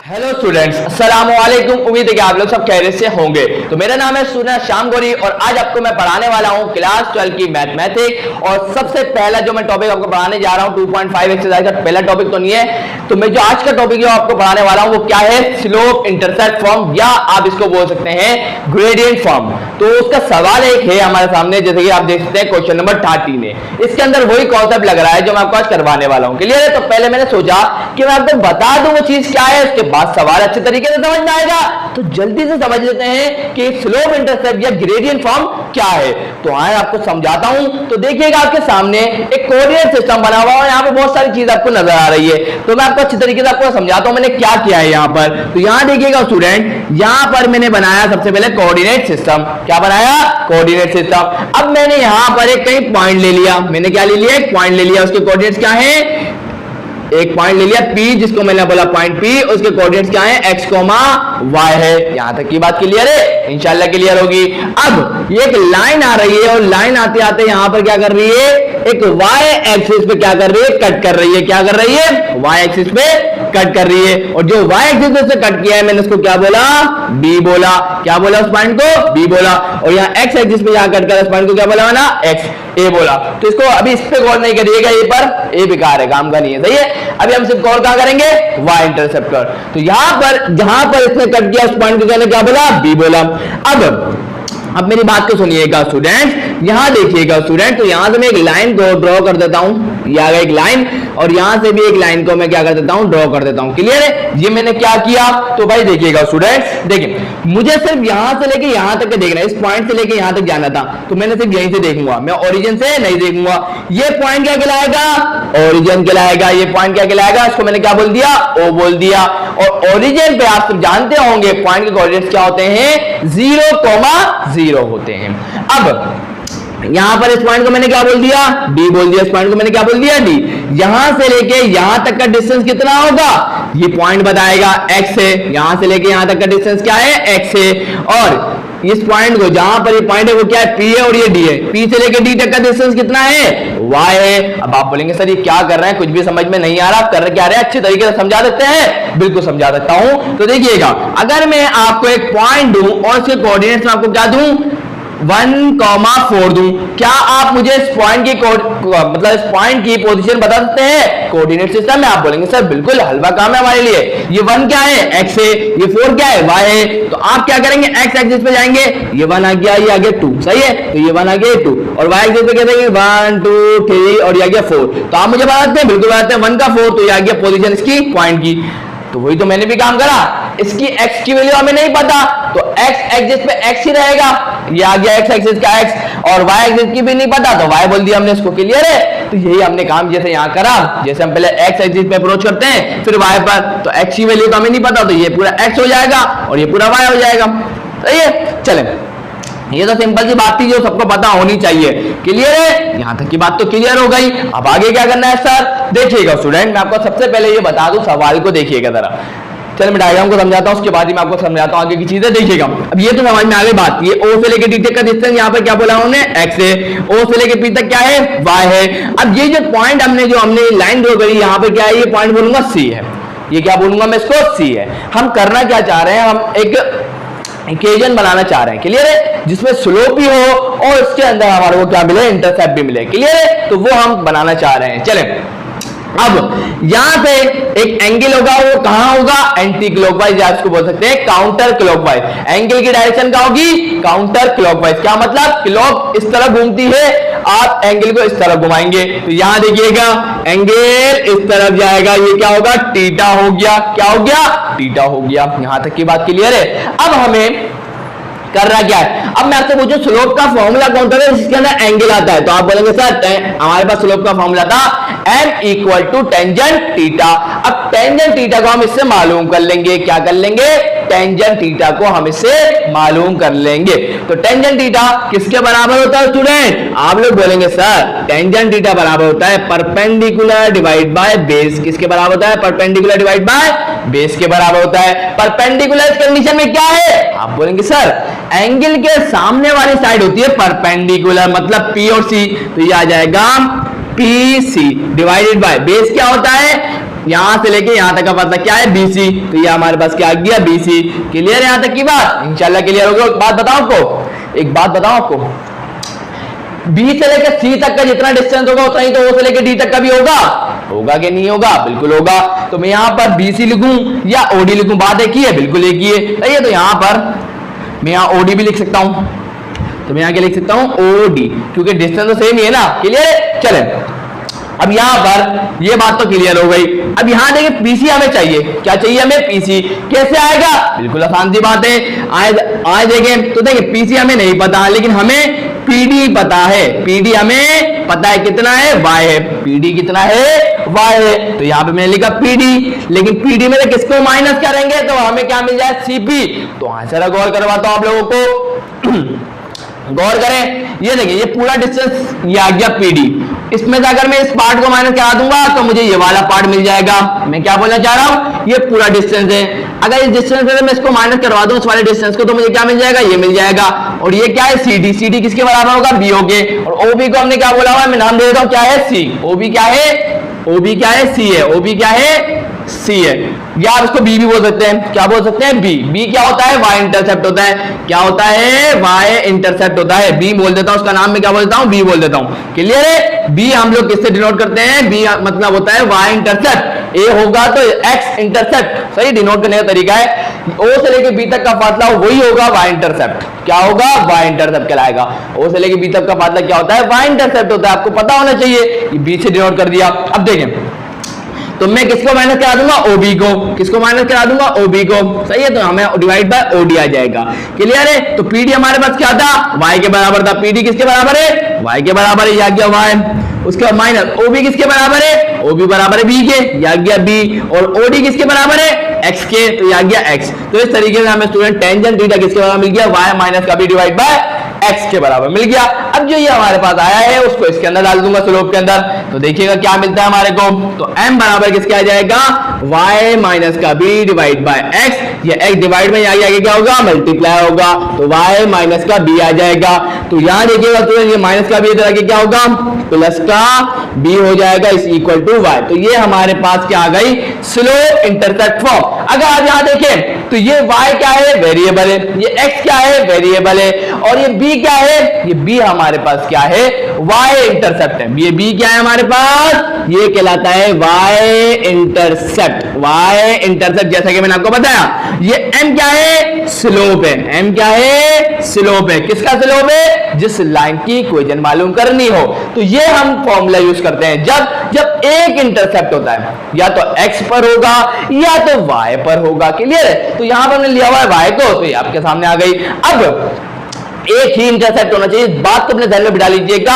Hello students, अस्सलाम वालेकुम। उम्मीद है कि आप लोग सब खैरियत से होंगे। तो मेरा नाम है स्टूडेंट श्याम गौरी और आज आपको मैं पढ़ाने वाला हूं क्लास 12 की मैथमेटिक्स। और सबसे पहला जो मैं टॉपिक आपको पढ़ाने जा रहा हूं 2.5 एक्सरसाइज का पहला टॉपिक तो नहीं है। तो मैं जो आज का टॉपिक जो आपको पढ़ाने वाला हूं वो क्या है, स्लोप इंटरसेप्ट फॉर्म, या आप इसको बोल सकते हैं ग्रेडियंट फॉर्म। तो उसका सवाल एक है हमारे सामने, जैसे कि आप देख सकते हैं क्वेश्चन नंबर 13 है। इसके अंदर वही कॉन्सेप्ट लग रहा है जो मैं आपको आज करवाने वाला हूं। क्लियर है? तो पहले मैंने सोचा कि मैं आपको बता दूं वो चीज क्या है, उसके बाद सवाल अच्छे तरीके से समझ में आएगा। तो जल्दी से समझ लेते हैं कि स्लोप इंटरसेप्ट या ग्रेडियंट फॉर्म क्या है। तो आए आपको समझाता हूं। तो देखिएगा आपके सामने एक कोऑर्डिनेट सिस्टम बना हुआ है, यहाँ पे बहुत सारी चीज आपको नजर आ रही है। तो मैं आपको अच्छे तरीके से आपको समझाता हूं मैंने क्या किया है यहाँ पर। तो यहाँ देखिएगा स्टूडेंट, यहाँ पर मैंने बनाया सबसे पहले कोऑर्डिनेट सिस्टम। क्या बनाया? Coordinate system. अब मैंने यहाँ पर एक कहीं पॉइंट ले लिया। मैंने क्या ले लिया? एक पॉइंट ले लिया। उसके कोऑर्डिनेट्स क्या है? एक पॉइंट ले लिया P, जिसको मैंने बोला पॉइंट P। उसके कोऑर्डिनेट्स क्या है? x, y है। यहां तक की बात क्लियर है? इंशाल्लाह क्लियर होगी। अब ये एक लाइन आ रही है और लाइन आते आते यहां पर क्या कर रही है? एक y एक्सिस पे क्या कर रही है? कट कर रही है। क्या कर रही है? y एक्सिस पे कट कर रही है। और जो y एक्सिस से कट किया है मैंने उसको क्या बोला? B बोला। क्या बोला उस पॉइंट को? B बोला। और यहाँ x एक्सिस पे जहां कट कर उस पॉइंट को क्या बोला ना? x, A बोला। तो इसको अभी इस पे गौर नहीं करिएगा, ये पर A बेकार है, काम का नहीं है। सही है? अभी हम सिर्फ गौर कहां करेंगे? y इंटरसेप्ट पर। तो यहां पर जहां पर इसने कट किया उस पॉइंट को मैंने क्या बोला? B बोला। अब मेरी बात को सुनिएगा स्टूडेंट, यहां देखिएगा स्टूडेंट। तो यहां से मैं एक लाइन को ड्रॉ कर देता हूं। ये आ गया एक लाइन, और यहां से भी एक लाइन को मैं क्या कर देता हूं? ड्रॉ कर देता हूं। क्लियर है? ये मैंने क्या किया? तो भाई देखिएगा स्टूडेंट, देखिए मुझे सिर्फ यहां से लेके यहां तक देखना है, इस पॉइंट से लेके यहां तक जाना था। तो मैंने सिर्फ यहीं से देखूंगा, मैं ओरिजिन से नहीं देखूंगा। ये पॉइंट क्या कहलाएगा? ओरिजिन कहलाएगा। ये पॉइंट क्या कहलाएगा? इसको मैंने क्या बोल दिया? O बोल दिया। और ओरिजिन पे आप सब जानते होंगे पॉइंट के कोऑर्डिनेट्स क्या होते हैं? 0,0 होते हैं। अब यहां पर इस पॉइंट को मैंने क्या बोल दिया? D बोल दिया। इस पॉइंट को मैंने क्या बोल दिया? D। यहां से लेके यहां तक का डिस्टेंस कितना होगा? ये पॉइंट बताएगा x है। यहां से लेके यहां तक का डिस्टेंस क्या है? x है। और इस पॉइंट को, जहां पर ये पॉइंट है वो क्या है? P है, और ये D है। P से लेके D तक का डिस्टेंस कितना है? y है। अब आप बोलेंगे सर ये क्या कर रहे हैं, कुछ भी समझ में नहीं आ रहा, आप कर रहे क्या रहे हैं? अच्छे तरीके से समझा सकते हैं? बिल्कुल समझा सकता हूं। तो देखिएगा, अगर मैं आपको एक पॉइंट दूं और उसके कोऑर्डिनेट्स में आपको क्या दूं? 1,4 दूं, क्या आप मुझे इस पॉइंट की मतलब इस पॉइंट की पोजीशन बता सकते हैं कोऑर्डिनेट सिस्टम में? आप बोलेंगे सर बिल्कुल हलवा काम है हमारे लिए। ये 1 क्या है? x है। ये 4 क्या है? y है। तो आप क्या करेंगे? x एक्सिस पे जाएंगे, ये 1 आ गया, ये आ गया 2। सही है? तो ये 1 आ गया 2, और y एक्सिस पे क्या देंगे? 1 2 3, और ये आ गया 4। तो आप मुझे बताते हैं? बिल्कुल बताते हैं। 1 का 4, तो ये आ गया पोजीशन इसकी पॉइंट की। तो वही तो मैंने भी काम करा। इसकी x की वैल्यू हमें नहीं पता, तो x एक्सिस पे x ही रहेगा। ये आ गया x एक्सिस का x, और y एक्सिस की भी नहीं पता तो y बोल दिया हमने इसको। क्लियर है? तो यही हमने काम जैसे यहाँ करा, जैसे हम पहले x एक्सिस पे अप्रोच करते हैं फिर y पर, तो x की वैल्यू तो हमें नहीं पता, तो ये पूरा x हो जाएगा और ये पूरा y हो जाएगा। सही है? चले, ये तो सिंपल सी बात थी जो सबको पता होनी चाहिए। क्लियर है? यहां तक की बात तो क्लियर हो गई। अब आगे क्या करना है सर? देखिएगा स्टूडेंट, मैं आपको सबसे पहले ये बता दूं, सवाल को देखिएगा जरा। चलिए मैं डायग्राम को समझाता हूं, उसके बाद ही मैं आपको समझाता हूं आगे की चीजें। देखिएगा, अब ये तो समझ में आ गई बात। ये O से लेके D तक का डिस्टेंस यहाँ पर क्या बोला उन्होंने? x है। O से लेके P तक क्या है? y है। अब ये जो पॉइंट हमने लाइन ड्रॉ करी, यहाँ पे क्या है? ये पॉइंट बोलूंगा C है। ये क्या बोलूंगा मैं इसको? C है। हम करना क्या चाह रहे हैं? हम एक इक्वेशन बनाना चाह रहे हैं। क्लियर है? जिसमें स्लोप भी हो और उसके अंदर हमारे को क्या मिले? इंटरसेप्ट भी मिले। क्लियर है? तो वो हम बनाना चाह रहे हैं। चले, अब यहां पे एक एंगल होगा, वो कहां होगा? एंटी क्लॉकवाइज, या इसको बोल सकते हैं काउंटर क्लॉकवाइज। एंगल की डायरेक्शन क्या होगी? Counter clockwise. क्या मतलब? क्लॉक इस तरह घूमती है, आप एंगल को इस तरफ घुमाएंगे। तो यहां देखिएगा, एंगल इस तरफ जाएगा, ये क्या होगा? थीटा हो गया। क्या हो गया? थीटा हो गया। यहां तक की बात क्लियर है? अब हमें करना क्या है? अब मैं आपसे पूछूं स्लोप का फॉर्मूला कौन सा है जिसके अंदर एंगल आता है? तो आप बोलेंगे सर हमारे पास स्लोप का फॉर्मूला था m = टेंजेंट थीटा। अब टेंजेंट थीटा को हम इससे मालूम कर लेंगे। क्या कर लेंगे? टेंजेंट थीटा को हम इससे मालूम कर लेंगे। तो टेंजेंट थीटा किसके बराबर होता है स्टूडेंट? आप लोग बोलेंगे सर टेंजेंट थीटा बराबर होता है परपेंडिकुलर डिवाइड बाय बेस। किसके बराबर होता है? परपेंडिकुलर डिवाइड बाय बेस के बराबर होता है। परपेंडिकुलर कंडीशन में क्या है? आप बोलेंगे सर एंगल के सामने वाली साइड होती है परपेंडिकुलर, मतलब P और C। तो ये आ जाएगा PC डिवाइडेड बाय बेस क्या होता है? यहां से लेके यहां तक का फासला क्या है BC, तो ये हमारे पास क्या आ गया BC। क्लियर है यहां तक की बात? इंशाल्लाह क्लियर होगा। एक बात बताओ आपको, एक बात बताओ आपको, B से लेकर C तक का जितना डिस्टेंस होगा उतना ही तो O से लेकर D तक का भी होगा, होगा कि नहीं होगा? बिल्कुल होगा। तो मैं यहां पर BC लिखूं या OD लिखूं, बात एक ही है, बिल्कुल एक ही है। सही है, तो यहां पर मैं यहां OD भी लिख सकता हूं, तो मैं यहां क्या लिख सकता हूं OD, क्योंकि डिस्टेंस तो सेम ही है ना। क्लियर है? चले अब यहां पर ये बात तो क्लियर हो गई। अब यहां देखिए PC हमें चाहिए, क्या चाहिए हमें? PC। कैसे आएगा? बिल्कुल आसान सी बात है, आए देखें तो देखिए PC हमें नहीं पता, लेकिन हमें PD पता है। PD हमें पता है कितना है? Y है। PD कितना है? Y है। तो यहां पे मैंने लिखा PD, लेकिन PD में से किसको माइनस करेंगे तो हमें क्या मिल जाए? CP। तो जरा गौर करवाता हूं आप लोगों को, गौर करें। ये देखिए ये पूरा डिस्टेंस ये आ गया PD, इसमें से अगर मैं इस पार्ट को माइनस करा दूंगा तो मुझे ये वाला पार्ट मिल जाएगा। मैं क्या बोलना चाह रहा हूं, ये पूरा डिस्टेंस है, अगर इस डिस्टेंस में मैं इसको माइनस करवा दूं इस वाले डिस्टेंस को, तो मुझे क्या मिल जाएगा? ये मिल जाएगा। और ये क्या है? CD। CD किसके बराबर होगा? BO के। और OB को हमने क्या बोला हुआ है? मैं नाम दे देता हूं, क्या है? C। OB क्या है? OB क्या है? C है। OB क्या है? C है। या आप इसको B भी बोल सकते हैं, क्या बोल सकते हैं? B। B क्या होता है? Y इंटरसेप्ट होता है। क्या होता है? Y इंटरसेप्ट होता है। B बोल देता हूं, उसका नाम मैं क्या बोलता हूं? B बोल देता हूं। क्लियर है? B हम लोग किससे डिनोट करते हैं? B मतलब होता है Y इंटरसेप्ट। A होगा तो X इंटरसेप्ट, सही डिनोट करने का तरीका है। O से लेके B तक का फासला वही होगा Y इंटरसेप्ट। क्या होगा? Y इंटरसेप्ट कहलाएगा। O से लेके B तक का फासला क्या होता है? Y इंटरसेप्ट होता है। आपको पता होना चाहिए, ये B से डिनोट कर दिया। अब देखें तो मैं किसको माइनस करा दूंगा? OB को। किसको माइनस करा दूंगा? OB को। सही है, तो हमें डिवाइड बाय OD आ जाएगा। क्लियर है? तो PD हमारे पास क्या था? Y के बराबर था। PD किसके बराबर है? Y के बराबर है, ये आ गया Y। उसके बाद माइनस OB किसके बराबर है? OB बराबर है B के, ये आ गया B। और OD किसके बराबर है? X के, तो ये आ गया X। तो इस तरीके से हमें स्टूडेंट टेंजेंट थीटा किसके बराबर मिल गया? Y माइनस का B डिवाइड बाय X के बराबर मिल गया। अब जो ये हमारे पास आया है उसको इसके अंदर डाल दूंगा, स्लोप के अंदर, तो देखिएगा क्या मिलता है हमारे को। तो M बराबर किसके आ जाएगा? Y माइनस का B डिवाइड बाय X। ये X डिवाइड में आगे क्या होगा? मल्टीप्लाई होगा, तो Y माइनस का B आ जाएगा। तो यहां देखिएगा तो ये माइनस का B इधर आगे क्या होगा? प्लस का B हो जाएगा इज इक्वल टू Y। तो ये हमारे पास क्या आ गई? Slope intercept form. अगर आप यहां देखें तो ये Y क्या है? वेरिएबल है। ये X क्या है? वेरिएबल है। और ये B क्या है? ये B हमारे पास क्या है? Y इंटरसेप्ट है। ये B क्या है हमारे पास? ये कहलाता है Y इंटरसेप्ट। Y इंटरसेप्ट जैसा कि मैंने आपको बताया। ये M क्या है? स्लोप है। M क्या है? स्लोप है। किसका स्लोप है? जिस लाइन की इक्वेशन मालूम करनी हो। तो ये हम फॉर्मूला यूज करते हैं जब एक इंटरसेप्ट होता है, या तो X पर होगा या तो Y पर होगा। क्लियर है? तो यहां पर हमने लिया हुआ है Y को, तो ये आपके सामने आ गई। अब एक ही इंटरसेप्ट होना चाहिए, इस बात को अपने ध्यान में बिठा लीजिएगा।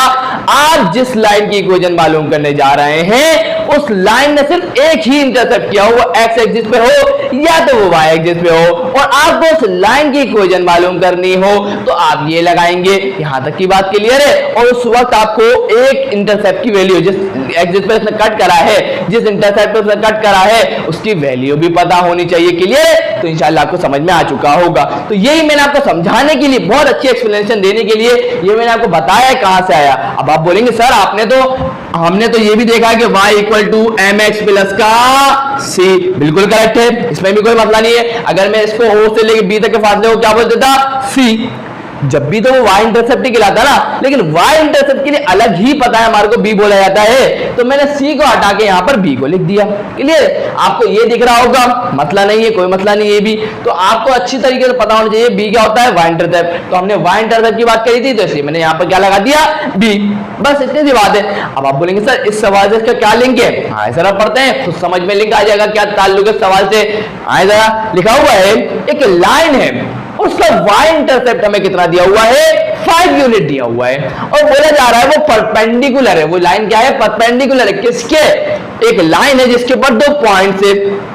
आप जिस लाइन की इक्वेशन मालूम करने जा रहे हैं उस लाइन ने सिर्फ एक ही इंटरसेप्ट किया हो, वो एक्स एक्सिस पे हो या तो वो वाई एक्सिस पे हो, और आपको उस लाइन की इक्वेशन मालूम करनी हो तो आप ये लगाएंगे। यहां तक की बात क्लियर है? और उस वक्त आपको एक इंटरसेप्ट की वैल्यू जिस एक्सिस पे इसने कट करा है, जिस इंटरसेप्ट पे उसने कट करा है, उसकी वैल्यू भी पता होनी चाहिए। क्लियर है? तो इंशाल्लाह आपको समझ में आ चुका होगा। तो यही मैंने आपको समझाने के लिए, बहुत अच्छी एक्सप्लेनेशन देने के लिए ये मैंने आपको बताया है कहां से आया। अब आप बोलेंगे सर हमने तो ये भी देखा है कि y equal to m x plus का c। बिल्कुल करेक्ट है, इसमें भी कोई मसला नहीं है। अगर मैं इसको o से लेकर b तक के फासले को क्या बोल देता? c। जब भी तो वो y इंटरसेप्ट ही कहलाता ना, लेकिन y इंटरसेप्ट के लिए अलग ही पता है हमारे को b बोला जाता है, तो मैंने c को हटा के यहां पर b को लिख दिया। क्लियर? आपको ये दिख रहा होगा, मसला नहीं है, कोई मसला नहीं है। भी तो आपको अच्छी तरीके से पता होना चाहिए b क्या होता है? y intercept. तो हमने y इंटरसेप्ट की बात करी थी, तो इसलिए मैंने यहां पर क्या लगा दिया? b। बस इतनी सी बात है। अब आप बोलेंगे सर इस सवाल से इसका क्या लिंक है? हाँ जरा पढ़ते हैं तो समझ में लिंक आ जाएगा, क्या ताल्लुक है सवाल से। हाँ जरा लिखा हुआ है, एक लाइन है, उसका y इंटरसेप्ट हमें कितना दिया हुआ है? 5 यूनिट दिया हुआ है, और बोला जा रहा है वो परपेंडिकुलर है। वो लाइन क्या है? परपेंडिकुलर है। किसके? एक लाइन है जिसके ऊपर 2 पॉइंट्स है।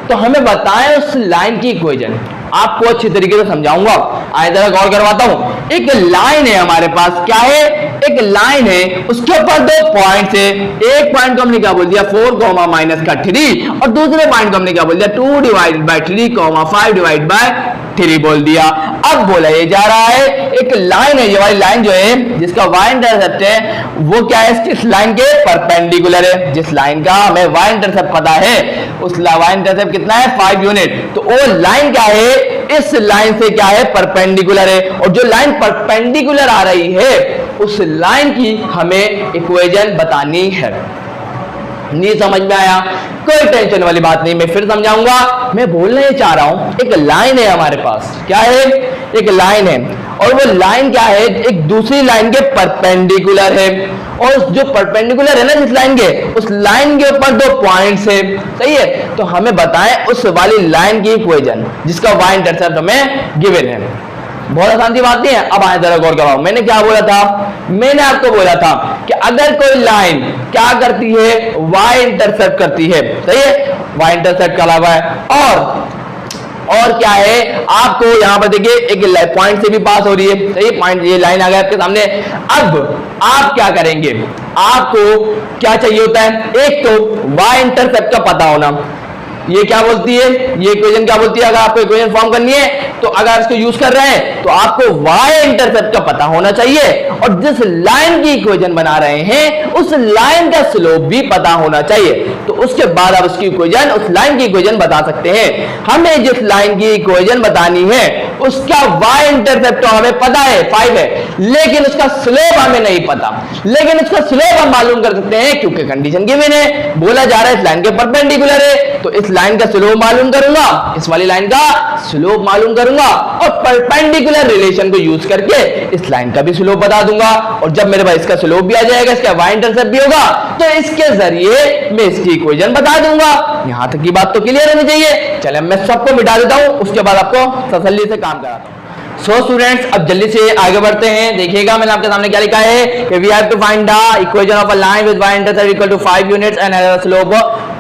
तो हमें बताएं उस लाइन की इक्वेशन। आपको अच्छी तरीके से समझाऊंगा, आइए जरा गौर करवाता हूं। एक लाइन है हमारे पास, क्या है? एक लाइन है, उसके ऊपर 2 पॉइंट्स है। एक पॉइंट को हमने क्या बोल दिया? 4 माइनस का 3, और दूसरे पॉइंट को हमने क्या बोल दिया? 2 डिवाइडेड बाय 3 5 डिवाइड बाय 3 बोल दिया। अब बोला ये जा रहा है एक लाइन है, ये वाली लाइन जो है जिसका y इंटरसेप्ट है वो क्या है? इस लाइन के परपेंडिकुलर है। जिस लाइन का हमें y इंटरसेप्ट पता है उस y इंटरसेप्ट कितना है 5 यूनिट। तो वो लाइन क्या है, इस लाइन से क्या है परपेंडिकुलर है, और जो लाइन परपेंडिकुलर आ रही है उस लाइन की हमें इक्वेशन बतानी है। नहीं समझ में आया, कोई टेंशन वाली बात नहीं, मैं फिर समझाऊंगा। मैं बोलना ही चाह रहा हूं, एक लाइन है हमारे पास, क्या है, एक लाइन है, और वो लाइन क्या है, एक दूसरी लाइन के परपेंडिकुलर है, और जो परपेंडिकुलर है ना जिस लाइन के, उस लाइन के ऊपर 2 पॉइंट्स है, सही है। तो हमें बताएं उस वाली लाइन की इक्वेशन जिसका y इंटरसेप्ट हमें गिवन है। बहुत आसान सी बात नहीं है। अब आए जरा गौर कराओ, मैंने क्या बोला था, मैंने आपको बोला था कि अगर कोई लाइन क्या करती है, y इंटरसेप्ट करती है, सही है, y इंटरसेप्ट का अलावा है, और क्या है, आपको यहां पर देखिए एक पॉइंट से भी पास हो रही है, सही, पॉइंट, ये लाइन आ गया आपके सामने। अब आप क्या करेंगे, आपको क्या चाहिए होता है, एक तो y इंटरसेप्ट का पता होना। ये क्या बोलती है, ये इक्वेशन क्या बोलती है, अगर आपको इक्वेशन फॉर्म करनी है तो अगर इसको यूज कर रहे हैं तो आपको y इंटरसेप्ट का पता होना चाहिए, और जिस लाइन की इक्वेशन बना रहे हैं उस लाइन का स्लोप भी पता होना चाहिए। तो उसके बाद आप उसकी इक्वेशन, उस लाइन की इक्वेशन बता सकते हैं। हमें जिस लाइन की इक्वेशन बतानी है उसका y इंटरसेप्ट तो हमें पता है 5 है, लेकिन उसका स्लोप हमें नहीं पता, लेकिन उसका स्लोप हम मालूम कर सकते हैं क्योंकि कंडीशन गिवन है, बोला जा रहा है इस लाइन के परपेंडिकुलर है, तो इस लाइन का स्लोप मालूम करूंगा, इस वाली लाइन का स्लोप मालूम करूंगा, और परपेंडिकुलर रिलेशन को यूज करके इस लाइन का भी स्लोप बता दूंगा। और जब मेरे पास इसका स्लोप भी आ जाएगा, इसका y इंटरसेप्ट भी होगा, तो इसके जरिए मैं इसकी इक्वेशन बता दूंगा। यहां तक की बात तो क्लियर होनी चाहिए। चले मैं सबको मिटा देता हूं, उसके बाद आपको तसल्ली से काम कराता हूं। सो स्टूडेंट्स, अब जल्दी से आगे बढ़ते हैं। देखिएगा मैंने आपके सामने क्या लिखा है कि we have to find the equation of a line with y intercept equal to 5 units and has a slope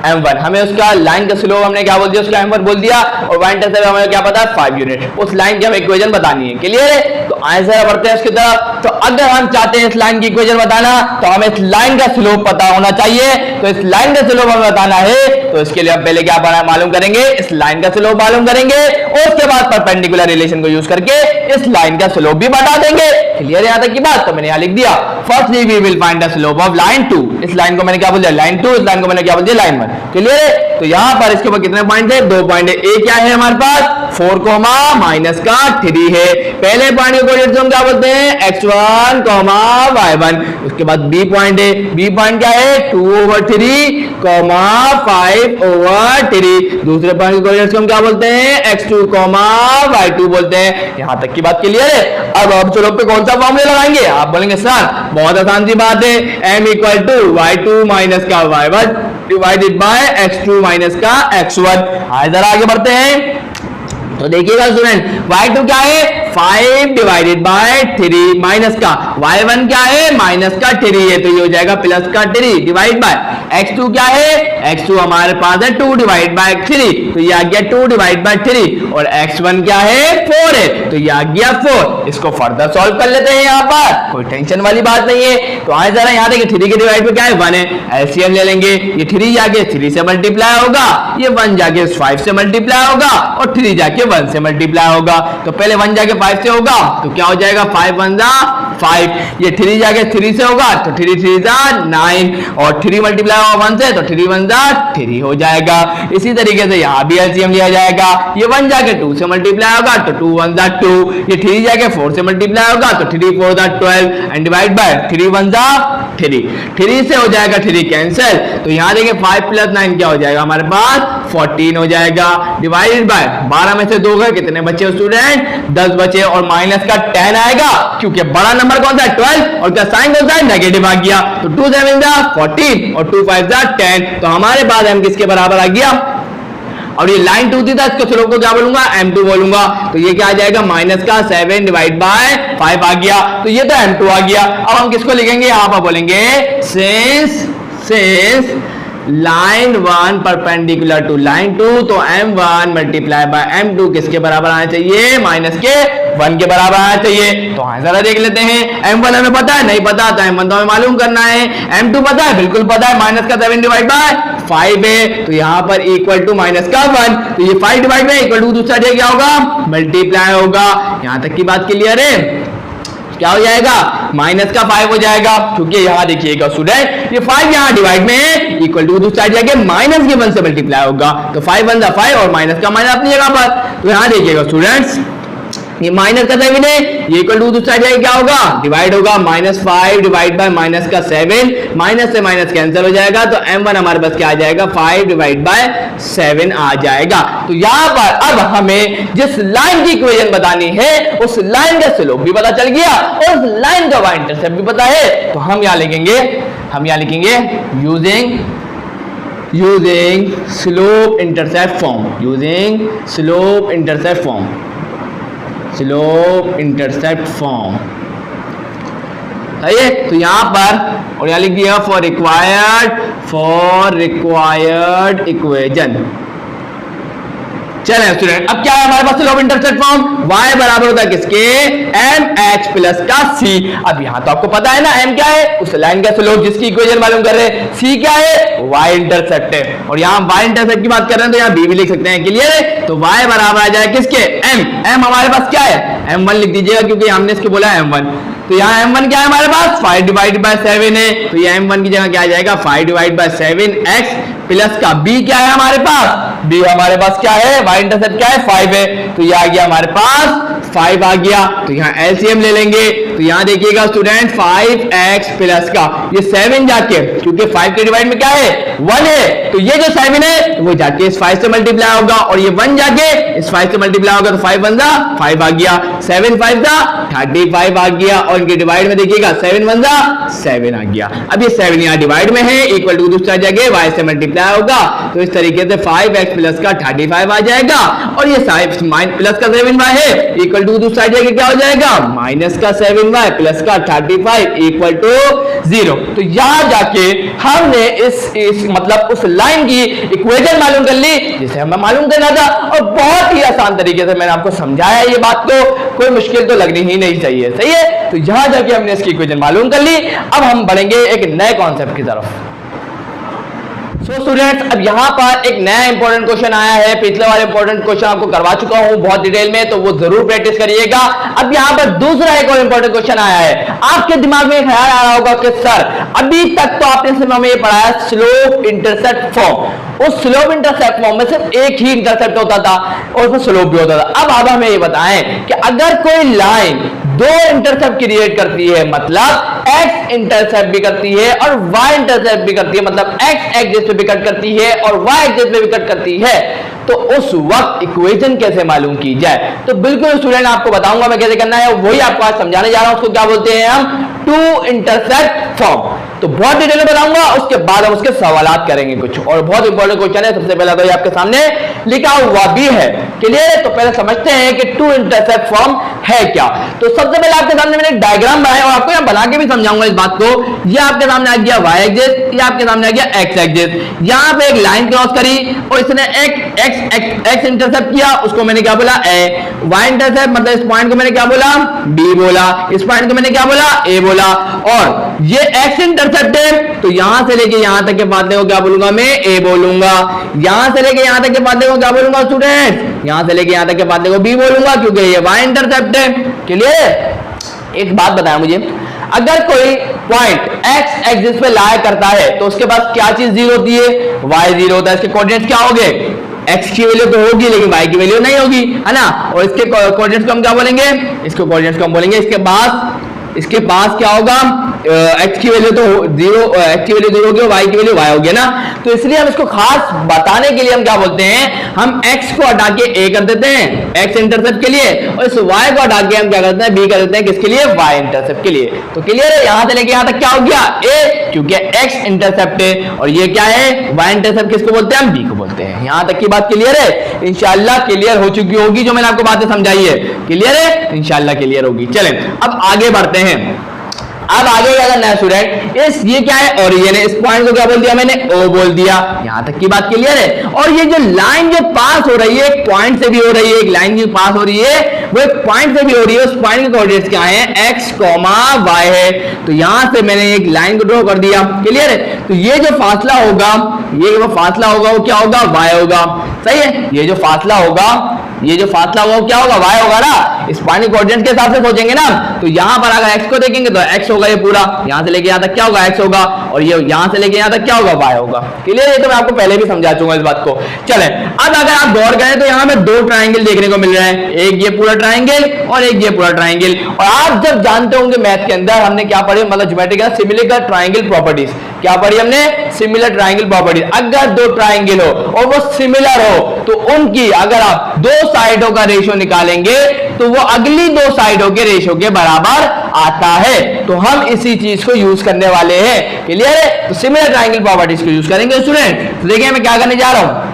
m1। हमें उसका लाइन का स्लोप हमने क्या बोल दिया, उसका m1 बोल दिया, और y इंटरसेप्ट हमें क्या पता है 5 यूनिट। उस लाइन की हमें इक्वेशन बतानी है, क्लियर है। तो आंसर बढ़ते हैं उसकी तरफ। तो अगर हम चाहते हैं इस लाइन की इक्वेशन बताना तो हमें इस लाइन का स्लोप पता होना चाहिए। तो इस लाइन का स्लोप हमें बताना है तो इसके लिए हम पहले क्या मालूम करेंगे, इस लाइन का स्लोप मालूम करेंगे, और उसके बाद परपेंडिकुलर रिलेशन को यूज करके इस लाइन का स्लोप भी बता देंगे। क्लियर है यहां तक की बात। तो मैंने यहां लिख दिया firstly we will find the slope of line 2। इस लाइन को मैंने क्या बोल दिया, लाइन 2, इस लाइन को मैंने क्या बोल दिया, लाइन 1। क्लियर है। तो यहां पर इसके ऊपर कितने पॉइंट है, 2 पॉइंट है। ए क्या है हमारे पास 4 माइनस का 3 है। पहले पॉइंट को हम क्या बोलते हैं, x1 y1। उसके बाद बी पॉइंट है, बी पॉइंट क्या है 2/3 5/3। दूसरे पॉइंट को हम क्या बोलते हैं, x2 y2 बोलते हैं। यहां तक की बात क्लियर है। अब चलो पे कौन सा फॉर्मूला लगाएंगे, आप बोलेंगे सर बहुत आसान सी बात है, m equal to y2 minus का y1 divided by x2 minus का x1। आइए जरा आगे बढ़ते हैं। तो देखिएगा स्टूडेंट, y2 क्या है 5 डिवाइडेड बाय 3 माइनस का, y1 क्या है माइनस का 3 है, तो ये हो जाएगा प्लस का 3 डिवाइड बाय x2 क्या है, x2 हमारे पास है 2 डिवाइड बाय 3, तो ये आ गया 2 डिवाइड बाय 3, और x1 क्या है 4 है, तो ये आ गया 4। इसको फर्दर सॉल्व कर लेते हैं, यहाँ पर कोई टेंशन वाली बात नहीं है। तो आए जरा यहाँ देखिए 3 के डिवाइड पे क्या है 1 है, एलसीएम ले लेंगे। ये 3 जाके 3 से मल्टीप्लाई होगा, ये 1 जाके 5 से मल्टीप्लाई होगा, और 3 जाके 1 से मल्टीप्लाई होगा। तो पहले 1 जाके 5 से होगा तो क्या हो जाएगा 5 1 जा 5, ये 3 जाके 3 से होगा तो 3 3 जा 9, और 3 मल्टीप्लाई होगा 1 से तो 3 1 जा 3 हो जाएगा। इसी तरीके से यहाँ भी एलसीएम लिया जाएगा, ये 1 जाके 2 से मल्टीप्लाई होगा तो 2 1 जा 2, ये 3 जाके 4 से मल्टीप्लाई होगा तो 3 4 जा 12, एंड डिवाइड बाय 3 1 जा 3, 3 से हो जाएगा 3 कैंसिल। तो यहाँ देखिए 5 + 9 क्या हो जाएगा हमारे पास 14 हो जाएगा, डिवाइडेड बाय 12 में से 2 गए, कितने बचे स्टूडेंट 10 बचे, और माइनस का 10 आएगा क्योंकि बड़ा नंबर कौन सा है 12, और क्या साइन कौन सा है नेगेटिव आ गया, तो 2 7 जा 14 और 2 5 जा 10, तो हमारे पास m किसके बराबर आ गया। और ये लाइन 2 थी, था इसको स्लोप को क्या बोलूंगा m2 बोलूंगा, तो ये क्या आ जाएगा माइनस का 7 डिवाइड बाय 5 आ गया, तो ये तो m2 आ गया। अब हम किसको लिखेंगे, यहाँ पर बोलेंगे since line 1 perpendicular to line 2, तो m1 मल्टीप्लाई बाय m2 किसके बराबर आना चाहिए, माइनस के 1 के बराबर आना चाहिए। तो हाँ जरा देख लेते हैं, m1 हमें पता है, नहीं पता तो m1 तो हमें मालूम करना है, m2 पता है, बिल्कुल पता है, माइनस का 7 डिवाइड बाय 5 है, तो यहाँ पर इक्वल टू माइनस का 1, तो ये 5 डिवाइड बाय इक्वल टू दूसरा क्या होगा मल्टीप्लाई होगा। यहाँ तक की बात क्लियर है। क्या हो जाएगा, माइनस का 5 हो जाएगा, क्योंकि यहाँ देखिएगा स्टूडेंट ये 5 यहाँ डिवाइड में है, इक्वल टू दूसरी साइड जाके माइनस के 1 से मल्टीप्लाई होगा, तो 5 1 जा 5 और माइनस का माइनस अपनी जगह पर। तो यहाँ देखिएगा स्टूडेंट्स ये माइनस का 7 है, ये इक्वल टू दूसरी साइड जाके क्या होगा, डिवाइड होगा, -5 डिवाइड बाय माइनस का 7, माइनस से माइनस कैंसिल हो जाएगा, तो m1 हमारे पास क्या आ जाएगा, 5 डिवाइड बाय 7 आ जाएगा। तो यहाँ पर अब हमें जिस लाइन की इक्वेशन बतानी है उस लाइन का स्लोप भी पता चल गया और उस लाइन का y इंटरसेप्ट भी पता है, तो हम यहाँ लिखेंगे यूजिंग स्लोप इंटरसेप्ट फॉर्म, सही है। तो यहां पर और यहां लिख दिया फॉर रिक्वायर्ड इक्वेशन। चलें स्टूडेंट, अब क्या है हमारे पास स्लोप इंटरसेप्ट फॉर्म, y बराबर होता है किसके, mx प्लस का c। अब यहां तो आपको पता है ना m क्या है, उस लाइन का स्लोप जिसकी इक्वेशन मालूम कर रहे हैं, c क्या है, y इंटरसेप्ट है, और यहां y इंटरसेप्ट की बात कर रहे हैं तो यहां b भी लिख सकते हैं, क्लियर है। तो y बराबर आ जाए किसके, m हमारे पास क्या है, m1 लिख दीजिएगा क्योंकि हमने इसको बोला m1। तो यहाँ m1 क्या है हमारे पास, 5 डिवाइड बाय 7 है, तो ये m1 की जगह क्या आ जाएगा, 5 डिवाइड बाय 7x प्लस का b क्या है हमारे पास, b हमारे पास क्या है, y इंटरसेप्ट क्या है, 5 है, तो ये आ गया हमारे पास 5 आ गया। तो यहाँ एलसीएम ले लेंगे, तो यहाँ देखिएगा स्टूडेंट 5x प्लस का ये 7 जाके, क्योंकि 5 के डिवाइड में क्या है, 1 है, तो ये जो 7 है वो जाके इस 5 से मल्टीप्लाई होगा और ये 1 जाके इस 5 से मल्टीप्लाई होगा, तो 5 1 जा 5 आ गया, 7 5 जा 35 आ गया, और इनके डिवाइड में देखिएगा 7 1 जा 7 आ गया। अब ये 7 यहाँ डिवाइड में है, इक्वल टू दूसरा जगह y से मल्टीप्लाई होगा, तो इस तरीके से 5x प्लस का 35 आ जाएगा, और ये प्लस का 7y है, इक्वल टू दूसरा जगह क्या हो जाएगा, माइनस का 7y प्लस का 35 इक्वल टू 0। तो यहां जाके हमने इस मतलब उस लाइन की इक्वेशन मालूम कर ली जिसे हमें मालूम करना था, और बहुत ही आसान तरीके से मैंने आपको समझाया ये बात, को कोई मुश्किल तो लगनी ही नहीं चाहिए, सही है। तो यहां जाके हमने इसकी इक्वेशन मालूम कर ली, अब हम बढ़ेंगे एक नए कॉन्सेप्ट की तरफ। सो स्टूडेंट्स, अब यहाँ पर एक नया इंपॉर्टेंट क्वेश्चन आया है, पिछले वाले इंपॉर्टेंट क्वेश्चन आपको करवा चुका हूँ बहुत डिटेल में, तो वो जरूर प्रैक्टिस करिएगा। अब यहाँ पर दूसरा एक और इंपॉर्टेंट क्वेश्चन आया है, आपके दिमाग में ख्याल आ रहा होगा कि सर अभी तक तो आपने सिर्फ हमें ये पढ़ाया स्लोप इंटरसेप्ट फॉर्म, उस स्लोप इंटरसेप्ट फॉर्म में सिर्फ एक ही इंटरसेप्ट होता था और उसमें स्लोप भी होता था। अब हमें ये बताएं कि अगर कोई लाइन दो इंटरसेप्ट क्रिएट करती है, मतलब x इंटरसेप्ट भी करती है और y इंटरसेप्ट भी करती है, मतलब x एक्सिस पे भी कट करती है और y एक्सिस पे भी कट करती है, तो उस वक्त इक्वेशन कैसे मालूम की जाए। तो बिल्कुल स्टूडेंट आपको बताऊंगा मैं कैसे करना है, वही आपको आज समझाने जा रहा हूं। उसको क्या बोलते हैं हम, टू इंटरसेप्ट फॉर्म। तो बहुत डिटेल में बताऊंगा, उसके बाद हम उसके सवालात करेंगे कुछ, और बहुत इंपॉर्टेंट क्वेश्चन है। सबसे पहला तो ये आपके सामने लिखा हुआ भी है, क्लियर है। तो पहले समझते हैं कि टू इंटरसेप्ट फॉर्म है क्या। तो सबसे पहले आपके सामने मैंने एक डायग्राम बनाया और आपको यहां बना के भी समझाऊंगा इस बात को। ये आपके सामने आ गया y एक्सिस, ये आपके सामने आ गया x एक्सिस। यहां पे एक लाइन क्रॉस करी और इसने एक x इंटरसेप्ट किया, उसको मैंने क्या बोला, a। y इंटरसेप्ट मतलब इस पॉइंट को मैंने क्या बोला, b बोला। इस पॉइंट को मैंने क्या बोला, a बोला। और ये x इंटरसेप्ट है, तो यहां से लेके यहां तक के फासले को क्या बोलूंगा मैं, a बोलूंगा। यहां से लेके यहां तक के फासले को क्या बोलूंगा स्टूडेंट, यहां से लेके यहां तक के फासले को b बोलूंगा, क्योंकि ये y इंटरसेप्ट है, क्लियर। एक बात बताया मुझे, अगर कोई पॉइंट x एक्सिस पे लाया करता है तो उसके पास क्या चीज जीरो होती है, y जीरो होता है। इसके कोऑर्डिनेट्स क्या होंगे, x की वैल्यू तो होगी लेकिन y की वैल्यू नहीं होगी, है ना। और इसके कोऑर्डिनेट्स को हम क्या बोलेंगे, इसके कोऑर्डिनेट्स को हम बोलेंगे इसके पास क्या होगा, x की वैल्यू तो जीरो, x की वैल्यू जीरो होगी और y की वैल्यू y होगी ना। तो इसलिए हम इसको खास बताने के लिए हम क्या बोलते हैं, हम x को हटा के a कर देते हैं x इंटरसेप्ट के लिए, और इस y को हटा के हम क्या करते हैं, b कर देते हैं किसके लिए, y इंटरसेप्ट के लिए। तो क्लियर है, यहां से लेके यहां तक क्या हो गया, a, क्योंकि x इंटरसेप्ट है, और ये क्या है, y इंटरसेप्ट। किसको बोलते हैं, हम b को बोलते हैं। यहां तक की बात क्लियर है, इंशाल्लाह क्लियर हो चुकी होगी, जो मैंने आपको बातें समझाई है, क्लियर है, इंशाल्लाह क्लियर होगी। चलें अब आगे बढ़ते हैं। अब आगे क्या करना है स्टूडेंट, ये क्या है, ओरिजिन है। इस पॉइंट को क्या बोल दिया मैंने, ओ बोल दिया। यहां तक की बात क्लियर है। और ये जो लाइन जो पास हो रही है, एक पॉइंट से भी हो रही है, एक लाइन जो पास हो रही है वो एक पॉइंट से भी हो रही है। उस पॉइंट के कोऑर्डिनेट्स क्या है, x, y है। तो यहां से मैंने एक लाइन को ड्रॉ कर दिया, क्लियर है। तो ये जो फासला होगा, ये वो फासला होगा वो क्या होगा, y होगा, सही है। ये जो फासला होगा ये जो फासला होगा क्या होगा, y होगा ना। स्पैनिश कोऑर्डिनेट के हिसाब से सोचेंगे ना, तो यहाँ पर अगर x को देखेंगे तो x होगा, ये पूरा यहाँ से लेके यहाँ तक क्या होगा x होगा, और ये यहाँ से लेके यहाँ तक क्या होगा y होगा। क्लियर है, तो मैं आपको पहले भी समझा चुका इस बात को। चले अब अगर आप गौर करें तो यहाँ में दो ट्राइंगल देखने को मिल रहे हैं, एक ये पूरा ट्राइंगल और एक ये पूरा ट्राइंगल। और आप जब जानते होंगे मैथ के अंदर हमने क्या पढ़ी, मतलब ज्योमेट्री का सिमिलर ट्राइंगल प्रॉपर्टीज, क्या पढ़ी हमने, सिमिलर ट्राइंगल प्रॉपर्टीज। अगर दो ट्राइंगल हो और वो सिमिलर हो तो उनकी अगर आप दो साइडों का रेशियो निकालेंगे तो वो अगली दो साइडों के रेशियो के बराबर आता है। तो हम इसी चीज को यूज करने वाले हैं। क्लियर है, तो सिमिलर ट्राइंगल प्रॉपर्टीज को यूज करेंगे स्टूडेंट। तो देखिए मैं क्या करने जा रहा हूं,